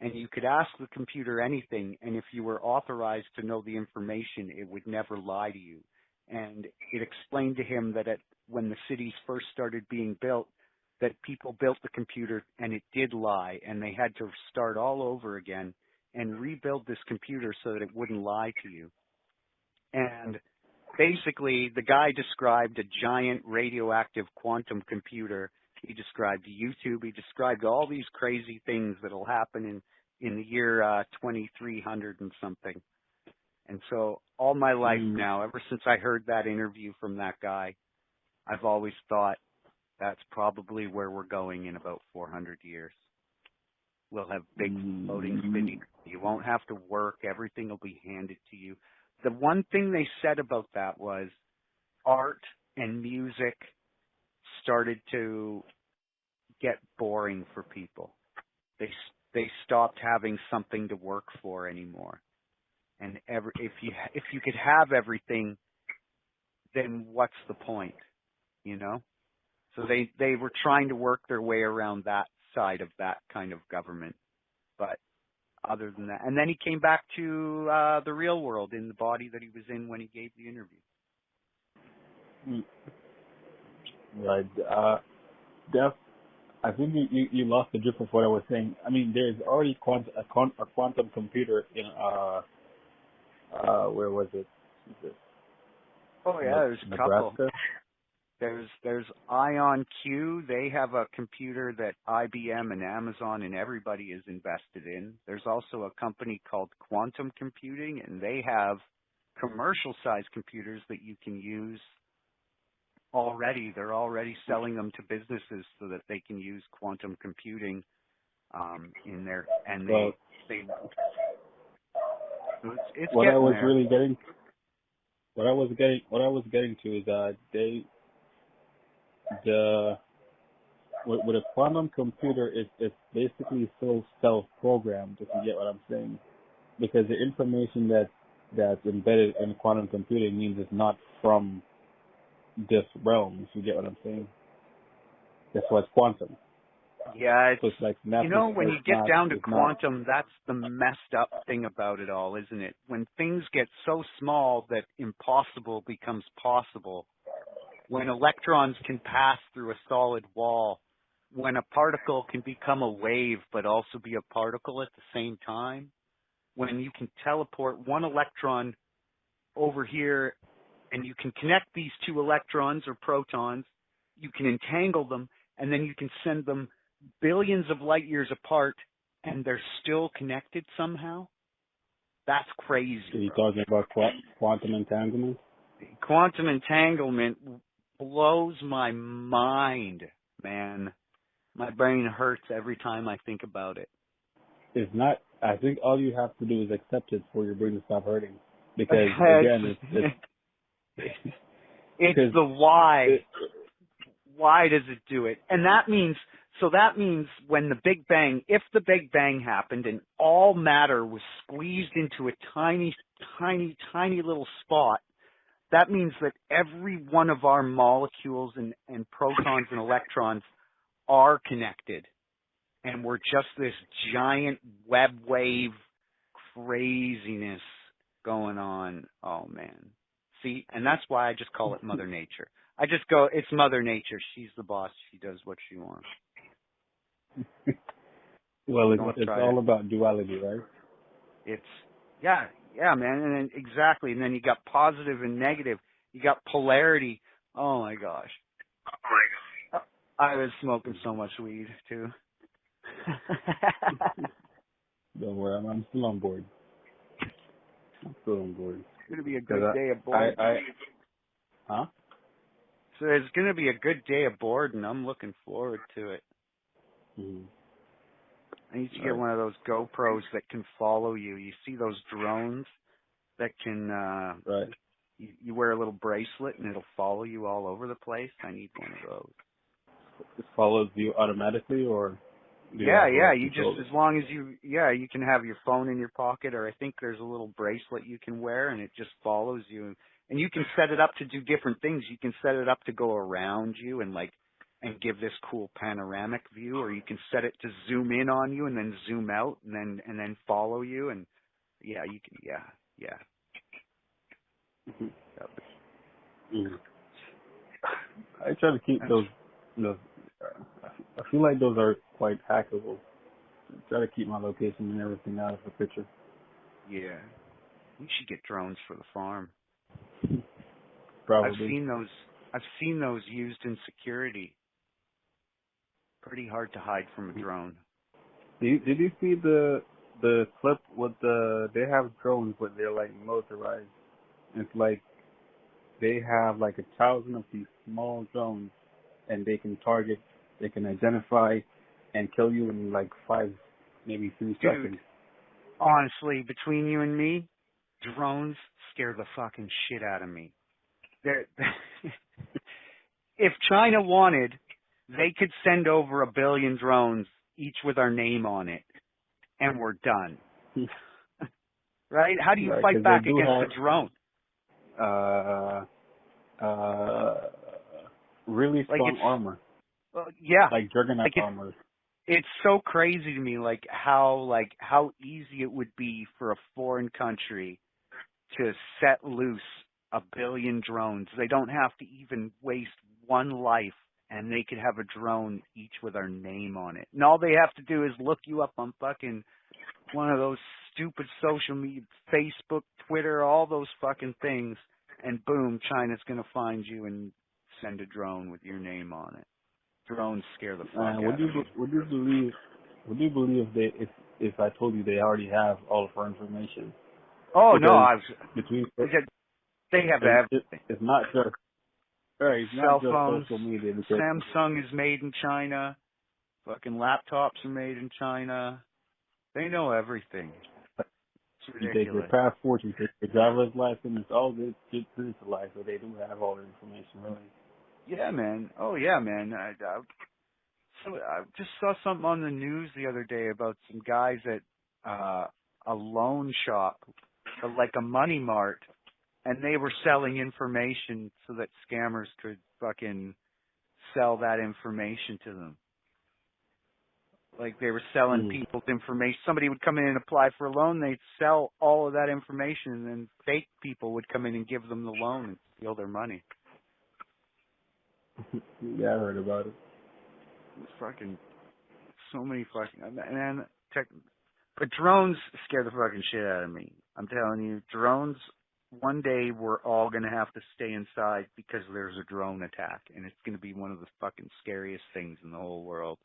And you could ask the computer anything, and if you were authorized to know the information, it would never lie to you. And it explained to him that when the cities first started being built, that people built the computer and it did lie, and they had to start all over again and rebuild this computer so that it wouldn't lie to you. And basically, the guy described a giant radioactive quantum computer. He described YouTube. He described all these crazy things that'll happen in the year 2300 and something. And so all my life now, ever since I heard that interview from that guy, I've always thought, that's probably where we're going in about 400 years. We'll have big floating cities. You won't have to work. Everything will be handed to you. The one thing they said about that was art and music started to get boring for people. They stopped having something to work for anymore. And if you could have everything, then what's the point, you know? So they were trying to work their way around that side of that kind of government. But other than that, and then he came back to the real world in the body that he was in when he gave the interview. Right. I think you lost the drift of what I was saying. I mean, there's already a quantum computer in where was it? Oh yeah, there's a couple. Nebraska. There's IonQ. They have a computer that IBM and Amazon and everybody is invested in. There's also a company called Quantum Computing, and they have commercial-sized computers that you can use already. They're already selling them to businesses so that they can use quantum computing in there. And they so it's what I was there. really getting. What I was getting to is that with a quantum computer, it's basically so self-programmed, if you get what I'm saying, because the information that's embedded in quantum computing means it's not from this realm, if you get what I'm saying. That's why it's quantum. Yeah, so it's like when you get down to quantum, that's the messed up thing about it all, isn't it? When things get so small that impossible becomes possible, when electrons can pass through a solid wall, when a particle can become a wave but also be a particle at the same time, when you can teleport one electron over here and you can connect these two electrons or protons, you can entangle them, and then you can send them billions of light years apart and they're still connected somehow. That's crazy. Are you talking about quantum entanglement? Quantum entanglement blows my mind, man. My brain hurts every time I think about it. It's not. I think all you have to do is accept it for your brain to stop hurting. Because again, it's the why. Why does it do it? And that means when the Big Bang, if the Big Bang happened and all matter was squeezed into a tiny, tiny, tiny little spot, that means that every one of our molecules and protons and electrons are connected. And we're just this giant web wave craziness going on. Oh, man. See, and that's why I just call it Mother Nature. I just go, it's Mother Nature. She's the boss. She does what she wants. Well, it's all about duality, right? Yeah, man. And then, exactly. And then you got positive and negative. You got polarity. Oh, my gosh. I was smoking so much weed, too. Don't worry, I'm still on board. It's going to be a good day aboard. Huh? So it's going to be a good day aboard, and I'm looking forward to it. Mm-hmm. I need to get one of those GoPros that can follow you. You see those drones that can, right. You wear a little bracelet and it'll follow you all over the place. I need one of those. It follows you automatically, or? Yeah. You just, as long as you can have your phone in your pocket, or I think there's a little bracelet you can wear and it just follows you. And you can set it up to do different things. You can set it up to go around you and give this cool panoramic view, or you can set it to zoom in on you and then zoom out and then follow you. And yeah, you can, yeah. Mm-hmm. Mm-hmm. I try to keep those. I feel like those are quite hackable. I try to keep my location and everything out of the picture. Yeah, we should get drones for the farm. Probably. I've seen those used in security. Pretty hard to hide from a drone. Did you see the clip with they have drones but they're like motorized. It's like they have like 1,000 of these small drones and they can identify and kill you in like 5, maybe 3 seconds. Honestly, between you and me, drones scare the fucking shit out of me. If China wanted, they could send over 1 billion drones, each with our name on it, and we're done. Right? How do you fight back against a drone? Really strong armor. Yeah. Like Juggernaut armor. it's so crazy to me, how easy it would be for a foreign country to set loose 1 billion drones. They don't have to even waste one life, and they could have a drone each with our name on it. And all they have to do is look you up on fucking one of those stupid social media, Facebook, Twitter, all those fucking things, and boom, China's gonna find you and send a drone with your name on it. Drones scare the fuck out of me. Would you believe if I told you they already have all of our information? Oh Because no, they have everything. It's not just Cell phones, social media. Samsung is made in China. Fucking laptops are made in China. They know everything. It's ridiculous. You take your passport, you take your driver's license, it's all good digitalized, so they do have all the information, really. Yeah, man. Oh, yeah, man. So I just saw something on the news the other day about some guys at a loan shop, like a money mart, and they were selling information so that scammers could fucking sell that information to them. Like they were selling people's information. Somebody would come in and apply for a loan. They'd sell all of that information, and then fake people would come in and give them the loan and steal their money. Yeah, I heard about it. It's fucking so many fucking but drones scare the fucking shit out of me. I'm telling you, drones. One day we're all gonna have to stay inside because there's a drone attack, and it's gonna be one of the fucking scariest things in the whole world.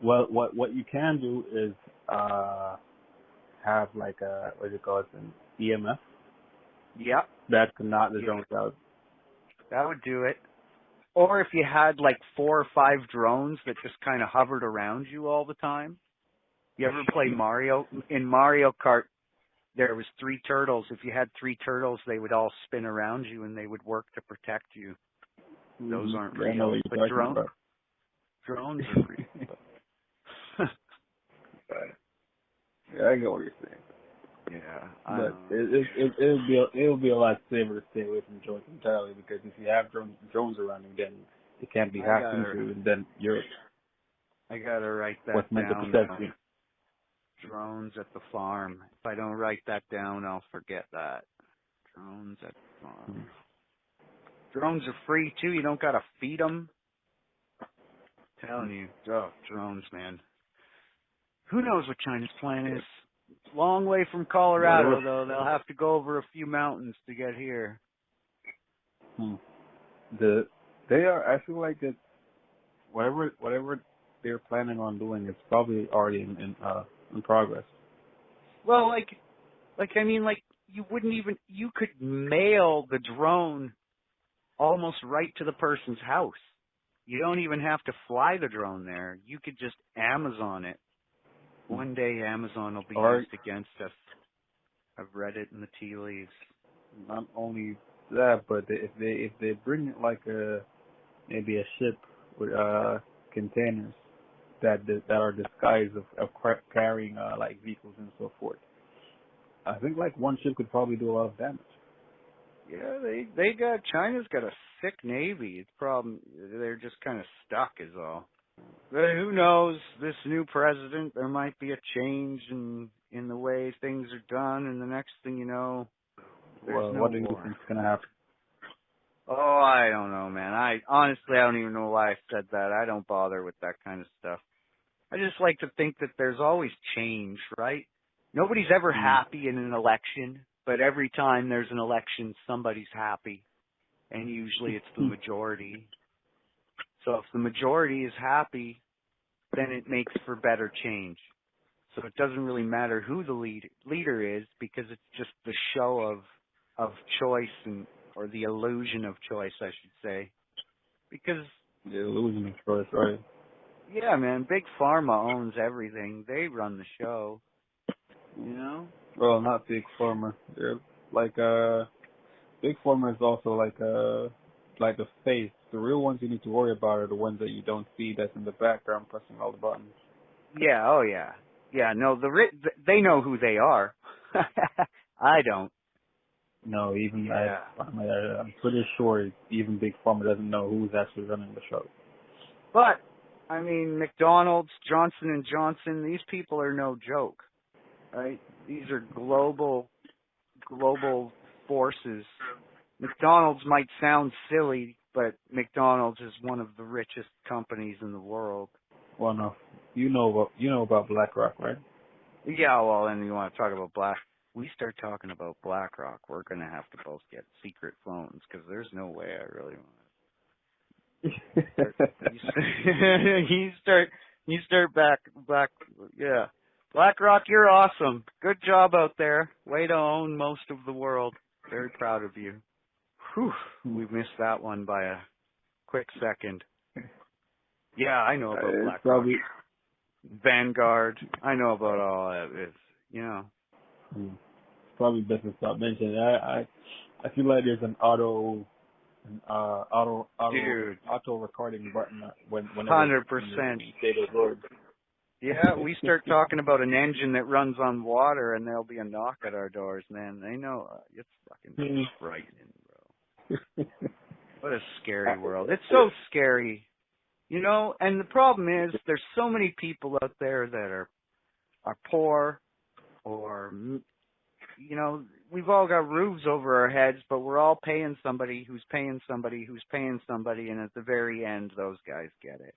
Well, what you can do is have like a an EMF. Yep. That can knock the drones out. That would do it. Or if you had like 4 or 5 drones that just kind of hovered around you all the time. You ever play Mario? In Mario Kart, there was 3 turtles. If you had 3 turtles, they would all spin around you and they would work to protect you. Those aren't real. I know what but you're talking about. Drones are real. Yeah, I get what you're saying. Yeah, but it'll be a lot safer to stay away from drones entirely, because if you have drones around you, then it can't be hacked into, and then you're. I gotta write that what's meant down. to protect you. Drones at the farm. If I don't write that down, I'll forget that. Drones at the farm. Drones are free too. You don't gotta feed them. Telling you, drones, man. Who knows what China's plan is? Long way from Colorado, though. They'll have to go over a few mountains to get here. They are. I feel like it's whatever they're planning on doing is probably already in progress. Well, you could mail the drone almost right to the person's house. You don't even have to fly the drone there. You could just Amazon it. One day Amazon will be used against us. I've read it in the tea leaves. Not only that, but if they bring it like maybe a ship with containers that are disguised of carrying like vehicles and so forth, I think like one ship could probably do a lot of damage. Yeah, China's got a sick navy. It's problem they're just kind of stuck is all. But who knows? This new president, there might be a change in the way things are done, and the next thing you know, there's no what do you war. think is gonna happen? Oh, I don't know, man. I don't even know why I said that. I don't bother with that kind of stuff. I just like to think that there's always change, right? Nobody's ever happy in an election, but every time there's an election, somebody's happy, and usually it's the majority. So if the majority is happy, then it makes for better change. So it doesn't really matter who the leader is, because it's just the show of choice or the illusion of choice, I should say. Because the illusion of choice, right? Yeah, man. Big Pharma owns everything. They run the show. You know? Well, not Big Pharma. They're like Big Pharma is also like a face. The real ones you need to worry about are the ones that you don't see, that's in the background pressing all the buttons. Yeah, oh yeah. Yeah, no, they know who they are. I don't. No, I'm pretty sure even Big Pharma doesn't know who's actually running the show. But I mean, McDonald's, Johnson and Johnson, these people are no joke, right? These are global forces. McDonald's might sound silly, but McDonald's is one of the richest companies in the world. Well, no, you know about BlackRock, right? Yeah, well, and you want to talk about we start talking about BlackRock, we're going to have to both get secret phones because there's no way I really want to. You start back, yeah. BlackRock, you're awesome. Good job out there. Way to own most of the world. Very proud of you. Whew, we missed that one by a quick second. Yeah, I know about BlackRock. Probably Vanguard. I know about all that. It's, It's probably best to stop mentioning. I feel like there's an auto recording button whenever 100%. you say those words. Yeah, we start talking about an engine that runs on water, and there'll be a knock at our doors, man. They know it's fucking frightening, bro. What a scary world. It's so scary, and the problem is there's so many people out there that are poor or, we've all got roofs over our heads, but we're all paying somebody who's paying somebody who's paying somebody, and at the very end, those guys get it.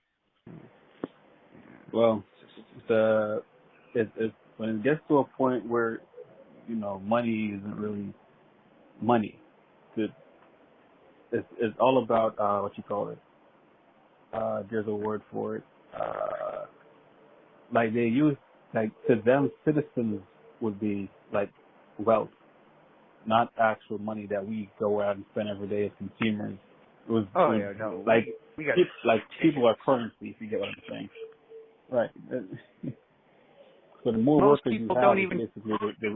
Well, when it gets to a point where, money isn't really money, it's all about, what you call it. There's a word for it. Like they use, like to them, citizens would be like wealth, not actual money that we go out and spend every day as consumers. People are currency, if you get what I'm saying. Right. So the more Most workers people you have, don't even. basically the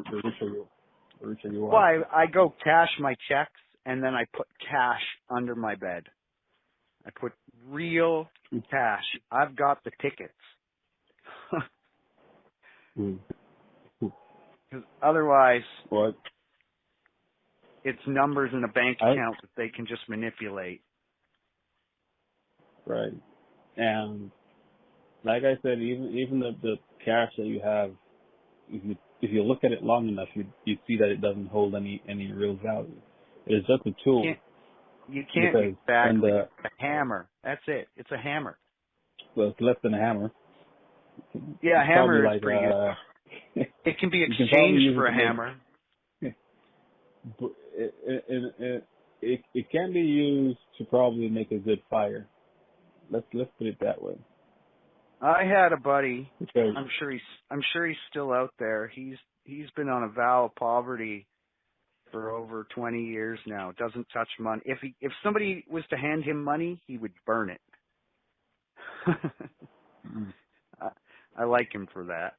richer you are. Well, I go cash my checks, and then I put cash under my bed. I put real cash. I've got the tickets. Because otherwise, what? It's numbers in a bank account that they can just manipulate. Right. And like I said, even the cash that you have, if you look at it long enough, you see that it doesn't hold any real value. It's just a tool. You can't exactly. A hammer. That's it. It's a hammer. Well, it's less than a hammer. Yeah, a hammer is pretty good. It can be exchanged for a hammer. But it can be used to probably make a good fire. Let's put it that way. I had a buddy. Okay. I'm sure he's still out there. He's been on a vow of poverty for over 20 years now. Doesn't touch money. If somebody was to hand him money, he would burn it. I like him for that.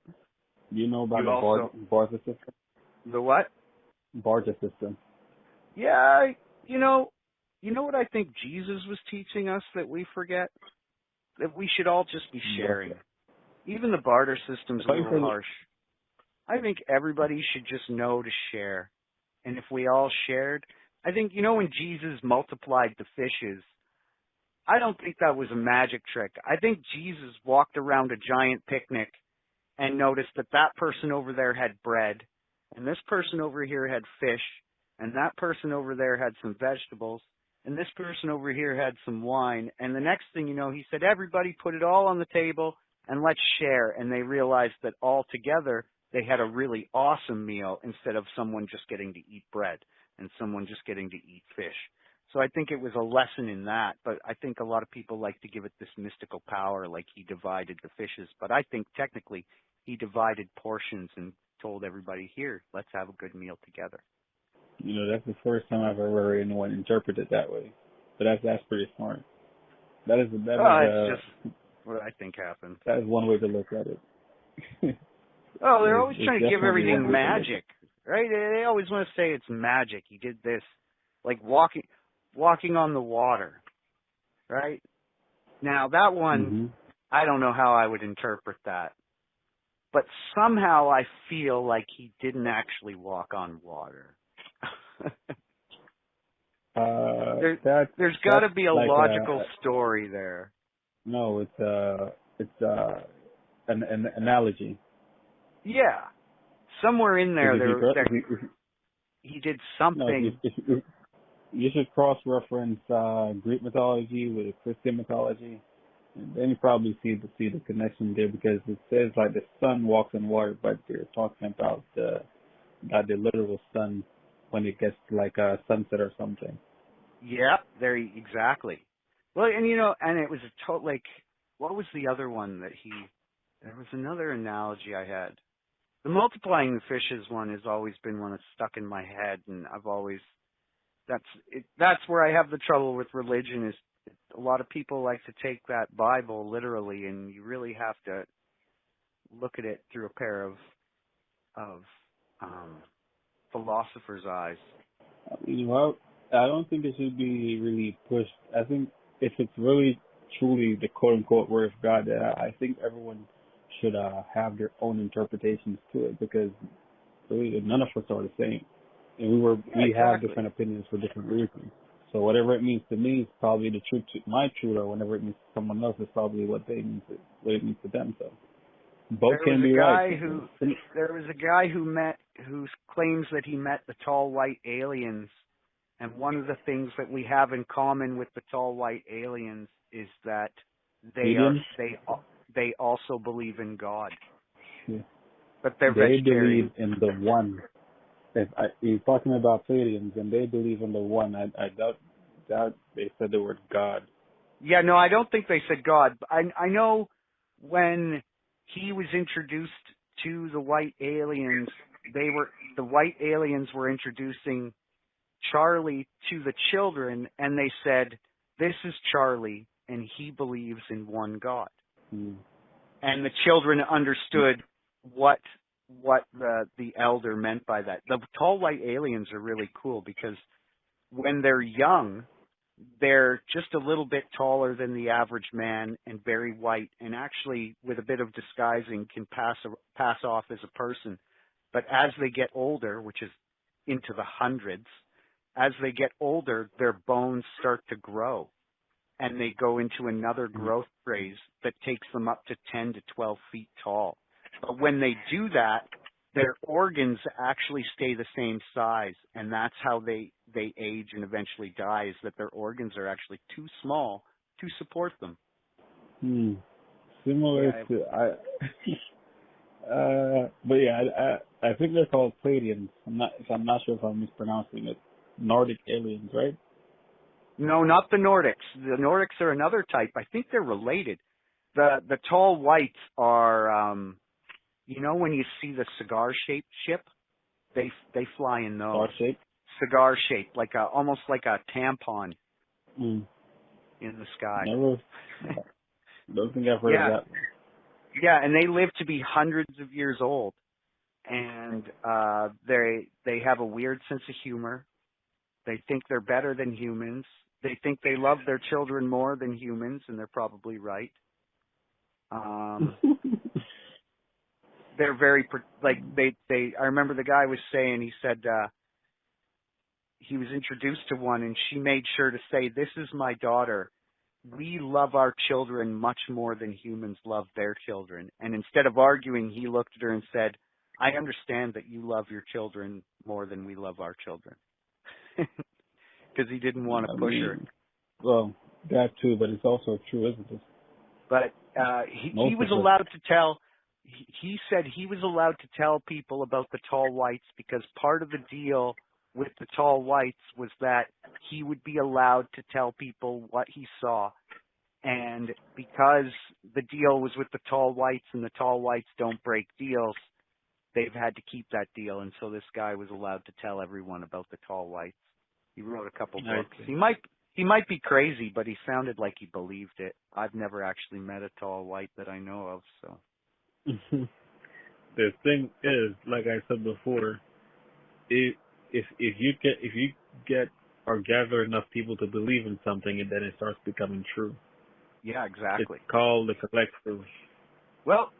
You know about the barter system? The what? Barter system. Yeah, you know what I think Jesus was teaching us that we forget? That we should all just be sharing. Even the barter system's a little harsh. I think everybody should just know to share. And if we all shared, I think, when Jesus multiplied the fishes, I don't think that was a magic trick. I think Jesus walked around a giant picnic and noticed that person over there had bread, and this person over here had fish, and that person over there had some vegetables, and this person over here had some wine. And the next thing you know, he said, everybody put it all on the table and let's share. And they realized that all together they had a really awesome meal instead of someone just getting to eat bread and someone just getting to eat fish. So I think it was a lesson in that, but I think a lot of people like to give it this mystical power, like he divided the fishes. But I think technically he divided portions and told everybody, here, let's have a good meal together. That's the first time I've ever heard anyone interpret it that way. But that's pretty smart. It's just what I think happened. That is one way to look at it. They're always trying to give everything magic, right? They always want to say it's magic. He did this, like walking on the water, right? Now that one, I don't know how I would interpret that. But somehow I feel like he didn't actually walk on water. There's got to be a logical story there. No, it's an analogy. Yeah. Somewhere in there, Because he did no, something. if you should cross-reference Greek mythology with Christian mythology, and then you probably see the connection there, because it says like the sun walks on water, but they're talking about not the literal sun when it gets to like a sunset or something. Yeah, there, exactly. Well, and and it was a total, like, what was the other one that there was another analogy I had. The multiplying the fishes one has always been one that's stuck in my head, and I've always, that's where I have the trouble with religion, is a lot of people like to take that Bible literally, and you really have to look at it through a pair of philosopher's eyes. Well, I don't think it should be really pushed. I think if it's really truly the quote unquote word of God, I think everyone should have their own interpretations to it, because really none of us are the same, and we have Exactly. different opinions for different reasons. So whatever it means to me is probably the truth to my truth, or whenever it means to someone else is probably what it means to them. So both There can was be a right. guy who claims that he met the tall white aliens, and one of the things that we have in common with the tall white aliens is that Aliens? they also believe in God, Yeah. but they're They vegetarian. believe in the one. He's talking about Pleiadians, and they believe in the one. I doubt they said the word God. Yeah, no, I don't think they said God. I know when he was introduced to the white aliens, the white aliens were introducing Charlie to the children, and they said, "This is Charlie, and he believes in one God." Hmm. And the children understood what the elder meant by that. The tall white aliens are really cool, because when they're young, they're just a little bit taller than the average man and very white, and actually with a bit of disguising can pass off as a person. But as they get older, which is into the hundreds, as they get older, their bones start to grow, and they go into another growth phase that takes them up to 10 to 12 feet tall. But when they do that, their organs actually stay the same size, and that's how they age and eventually die, is that their organs are actually too small to support them. Similar Yeah. to but yeah, I think they're called Pleiadians. I'm not sure if I'm mispronouncing it. Nordic aliens, right? No, not the Nordics. The Nordics are another type. I think they're related. The tall whites are, when you see the cigar-shaped ship, they fly in those. Star-shaped? Cigar-shaped, almost like a tampon Mm. in the sky. Never. Don't think I've heard of that one. Yeah, and they live to be hundreds of years old, and they have a weird sense of humor. They think they're better than humans. They think they love their children more than humans, and they're probably right. They're very I remember the guy was saying, he said he was introduced to one, and she made sure to say, "This is my daughter. We love our children much more than humans love their children." And instead of arguing, he looked at her and said, "I understand that you love your children more than we love our children." Because he didn't want to push her. Well, that too, but it's also true, isn't it? But he was allowed to tell. He said he was allowed to tell people about the tall whites, because part of the deal with the tall whites was that he would be allowed to tell people what he saw. And because the deal was with the tall whites, and the tall whites don't break deals, they've had to keep that deal. And so this guy was allowed to tell everyone about the tall whites. He wrote a couple books. He might be crazy, but he sounded like he believed it. I've never actually met a tall white that I know of, so. The thing is, like I said before, if you get or gather enough people to believe in something, and then it starts becoming true. Yeah, exactly. It's called the collective. Well,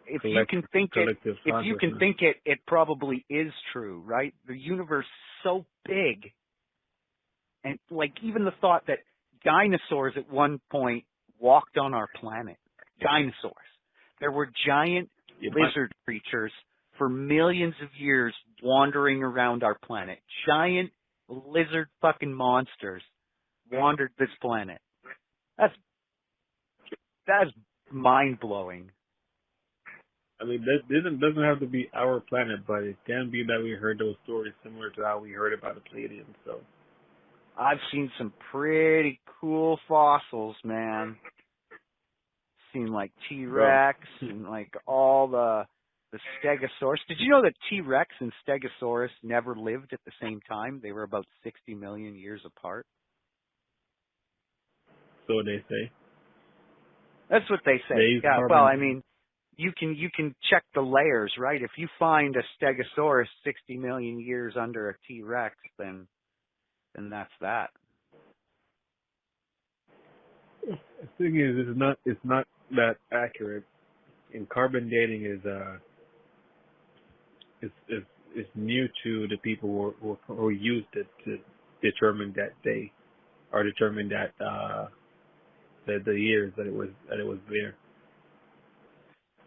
if you can think it, it probably is true, right? The universe is so big, and like even the thought that dinosaurs at one point walked on our planet. Dinosaurs. There were giant lizard creatures for millions of years wandering around our planet. Giant lizard fucking monsters wandered this planet. That's mind-blowing. I mean, this doesn't have to be our planet, but it can be that we heard those stories similar to how we heard about the Pleiadians. So I've seen some pretty cool fossils, man. Seen like T-Rex and like all the Stegosaurus. Did you know that T-Rex and Stegosaurus never lived at the same time? They were about 60 million years apart. So they say. That's what they say. Yeah. Well, I mean, you can check the layers, right? If you find a Stegosaurus 60 million years under a T-Rex, then that's that. The thing is, it's not that accurate. And carbon dating is new to the people who used it to determine that day, or determine that the years that it was there.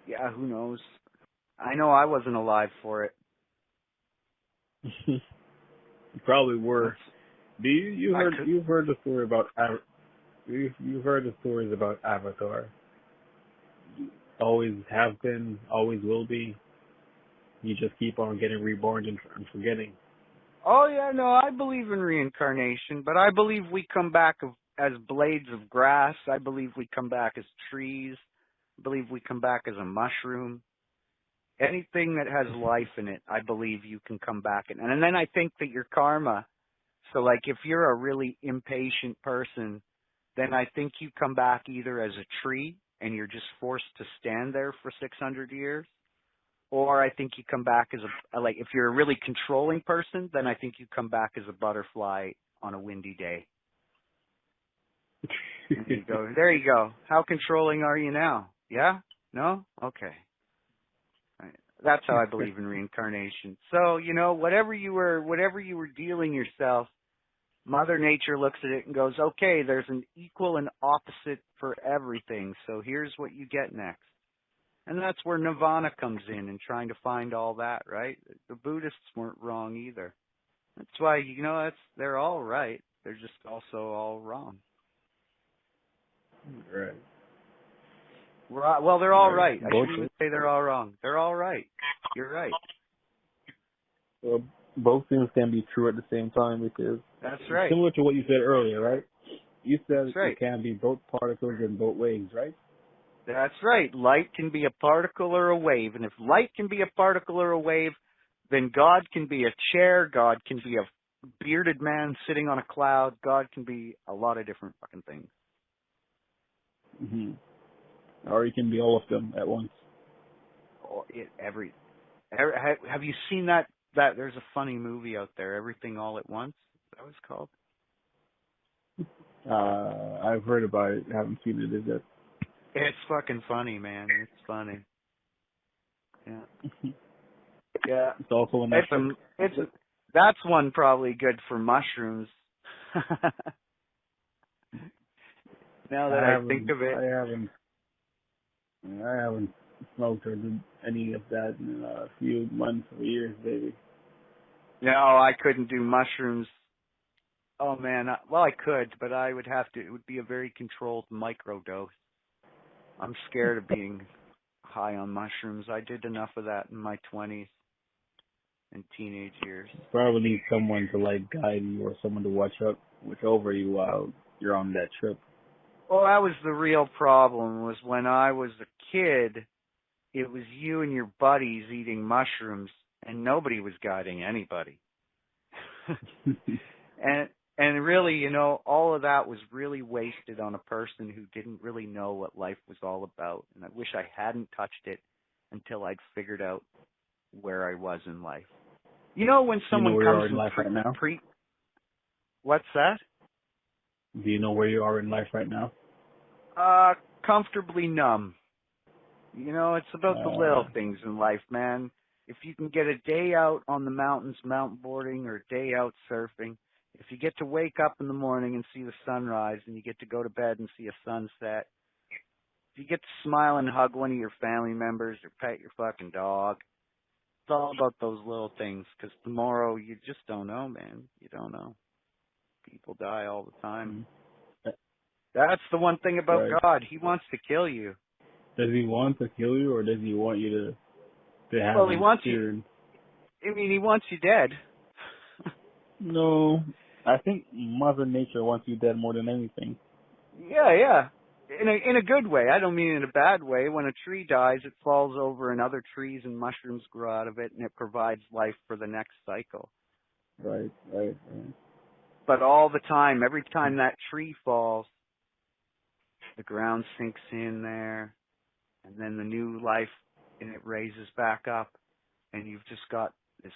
Yeah, who knows? I know I wasn't alive for it. You probably were. You've heard the story about you've heard the stories about Avatar. Always have been, always will be. You just keep on getting reborn and forgetting. Oh yeah, no, I believe in reincarnation, but I believe we come back as blades of grass. I believe we come back as trees. I believe we come back as a mushroom. Anything that has life in it, I believe you can come back in. And then I think that your karma, so like if you're a really impatient person, then I think you come back either as a tree and you're just forced to stand there for 600 years, or I think you come back as like if you're a really controlling person, then I think you come back as a butterfly on a windy day. There you go. How controlling are you now? Yeah? No? Okay. Right. That's how I believe in reincarnation. So, whatever you were dealing yourself, Mother Nature looks at it and goes, okay, there's an equal and opposite for everything, so here's what you get next. And that's where Nirvana comes in and trying to find all that, right? The Buddhists weren't wrong either. That's why, they're all right. They're just also all wrong. Right. Well, they're all right. I shouldn't even say they're all wrong. They're all right. You're right. Well, both things can be true at the same time, because that's right. Similar to what you said earlier, right? You said that's right. It can be both particles and both waves, right? That's right. Light can be a particle or a wave. And if light can be a particle or a wave, then God can be a chair. God can be a bearded man sitting on a cloud. God can be a lot of different fucking things. Mm-hmm. Or he can be all of them at once. Have you seen that? There's a funny movie out there, Everything All at Once. Is that what it's called? I've heard about it. Haven't seen it yet. It's fucking funny, man. It's funny. Yeah. Yeah. It's also on Netflix. That's one probably good for mushrooms. Now that I think of it. I haven't smoked or did any of that in a few months or years, baby. No, I couldn't do mushrooms. Oh man, I could, but I would have to. It would be a very controlled microdose. I'm scared of being high on mushrooms. I did enough of that in my 20s and teenage years. You probably need someone to guide you, or someone to watch over you while you're on that trip. Well, that was the real problem, was when I was a kid, it was you and your buddies eating mushrooms, and nobody was guiding anybody. And really, all of that was really wasted on a person who didn't really know what life was all about. And I wish I hadn't touched it until I'd figured out where I was in life. When someone comes from life right now? What's that? Do you know where you are in life right now? Comfortably numb. It's about the little things in life, man. If you can get a day out on the mountains, mountain boarding, or a day out surfing, if you get to wake up in the morning and see the sunrise, and you get to go to bed and see a sunset, if you get to smile and hug one of your family members or pet your fucking dog, it's all about those little things, because tomorrow you just don't know, man. You don't know. People die all the time. That's the one thing about God. He wants to kill you. Does he want to kill you, or does he want you to have Well, he wants you. I mean, he wants you dead. No, I think Mother Nature wants you dead more than anything. Yeah. In a good way. I don't mean in a bad way. When a tree dies, it falls over and other trees and mushrooms grow out of it, and it provides life for the next cycle. Right. But all the time, every time that tree falls, the ground sinks in there, and then the new life in it raises back up, and you've just got this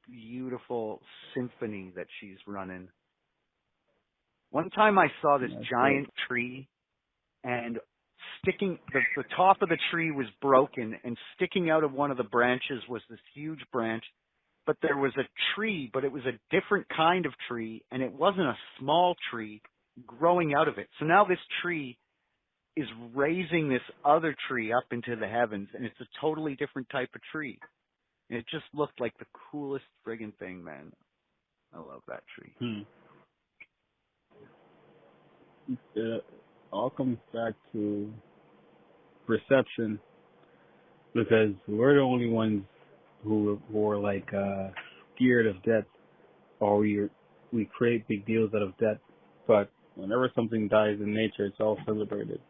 beautiful symphony that she's running. One time I saw this giant tree, and the top of the tree was broken, and sticking out of one of the branches was this huge branch, but there was a tree, but it was a different kind of tree, and it wasn't a small tree growing out of it. So now this tree is raising this other tree up into the heavens, and it's a totally different type of tree. And it just looked like the coolest friggin' thing, man. I love that tree. It all comes back to perception, because we're the only ones who are like scared of death, or we create big deals out of death. But whenever something dies in nature, it's all celebrated.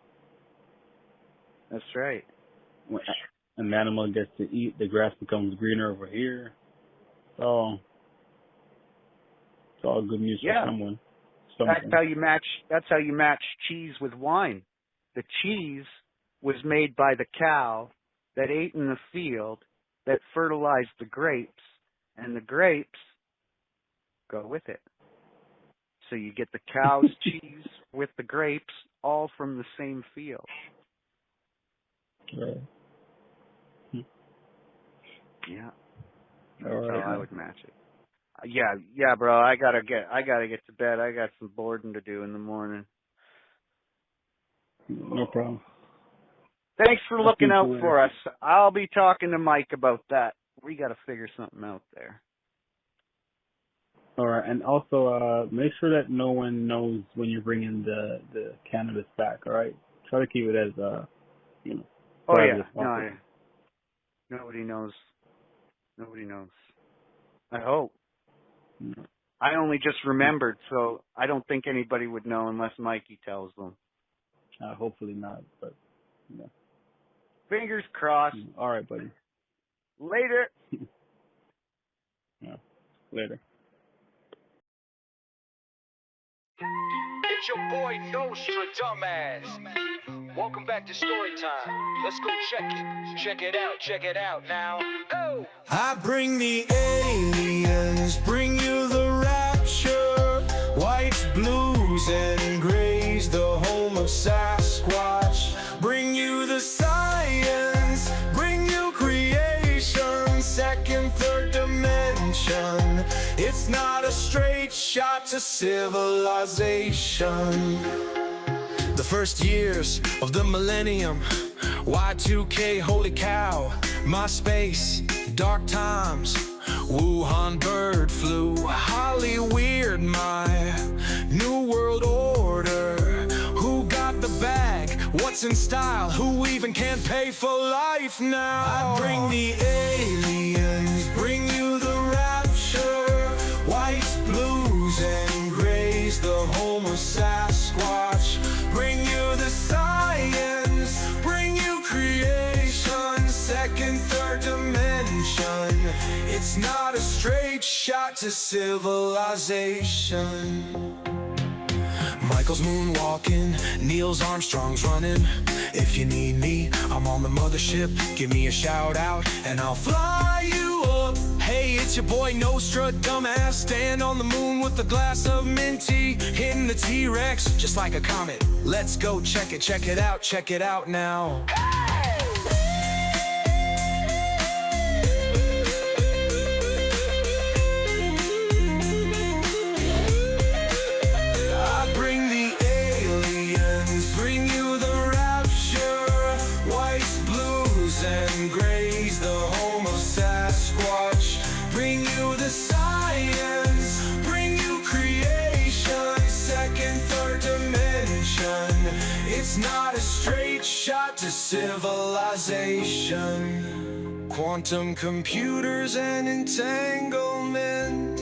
That's right. When an animal gets to eat, the grass becomes greener over here. So it's all good news for someone. That's how you match cheese with wine. The cheese was made by the cow that ate in the field, that fertilized the grapes, and the grapes go with it. So you get the cow's cheese with the grapes, all from the same field. Right. Yeah. All right. That's how I would match it. Yeah, bro. I gotta get to bed. I got some boarding to do in the morning. No problem. Thanks for looking out for us. I'll be talking to Mike about that. We got to figure something out there. All right, and also make sure that no one knows when you're bringing the cannabis back. All right, try to keep it as Oh private yeah, as possible. no, nobody knows. Nobody knows. I hope. No. I only just remembered, so I don't think anybody would know unless Mikey tells them. Hopefully not, but yeah. Fingers crossed. All right, buddy. Later. Yeah, later. It's your boy Nostra, dumbass. Welcome back to story time. Let's go check it out now. Oh! I bring the aliens, bring you the rapture. Whites, blues, and grays, the home of Sasquatch. Bring you the science, bring you creation. Second, third dimension. It's not a straight shot to civilization. The first years of the millennium, Y2K, holy cow, MySpace, dark times, Wuhan bird flu, Holly weird, my new world order. Who got the bag? What's in style? Who even can pay for life now? I bring the aliens, bring you the rapture. Whites, blues, and grays, the home of Sasquatch. Bring you the science, bring you creation. Second, third dimension. It's not a straight shot to civilization. Michael's moonwalking, Neil's Armstrong's running. If you need me, I'm on the mothership. Give me a shout out and I'll fly you up. Hey, it's your boy Nostra, dumbass. Stand on the moon with a glass of minty, hitting the T-Rex just like a comet. Let's go check it out now. I bring the aliens, bring you the rapture. It's not a straight shot to civilization. Quantum computers and entanglement,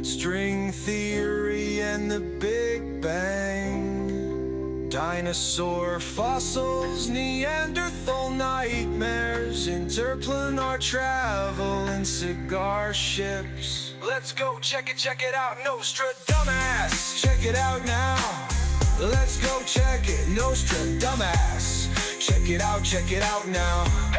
string theory and the Big Bang, dinosaur fossils, Neanderthal nightmares, interplanar travel and cigar ships. Let's go check it out, Nostradamus. Check it out now. Let's go check it, Nostradamus. Check it out now.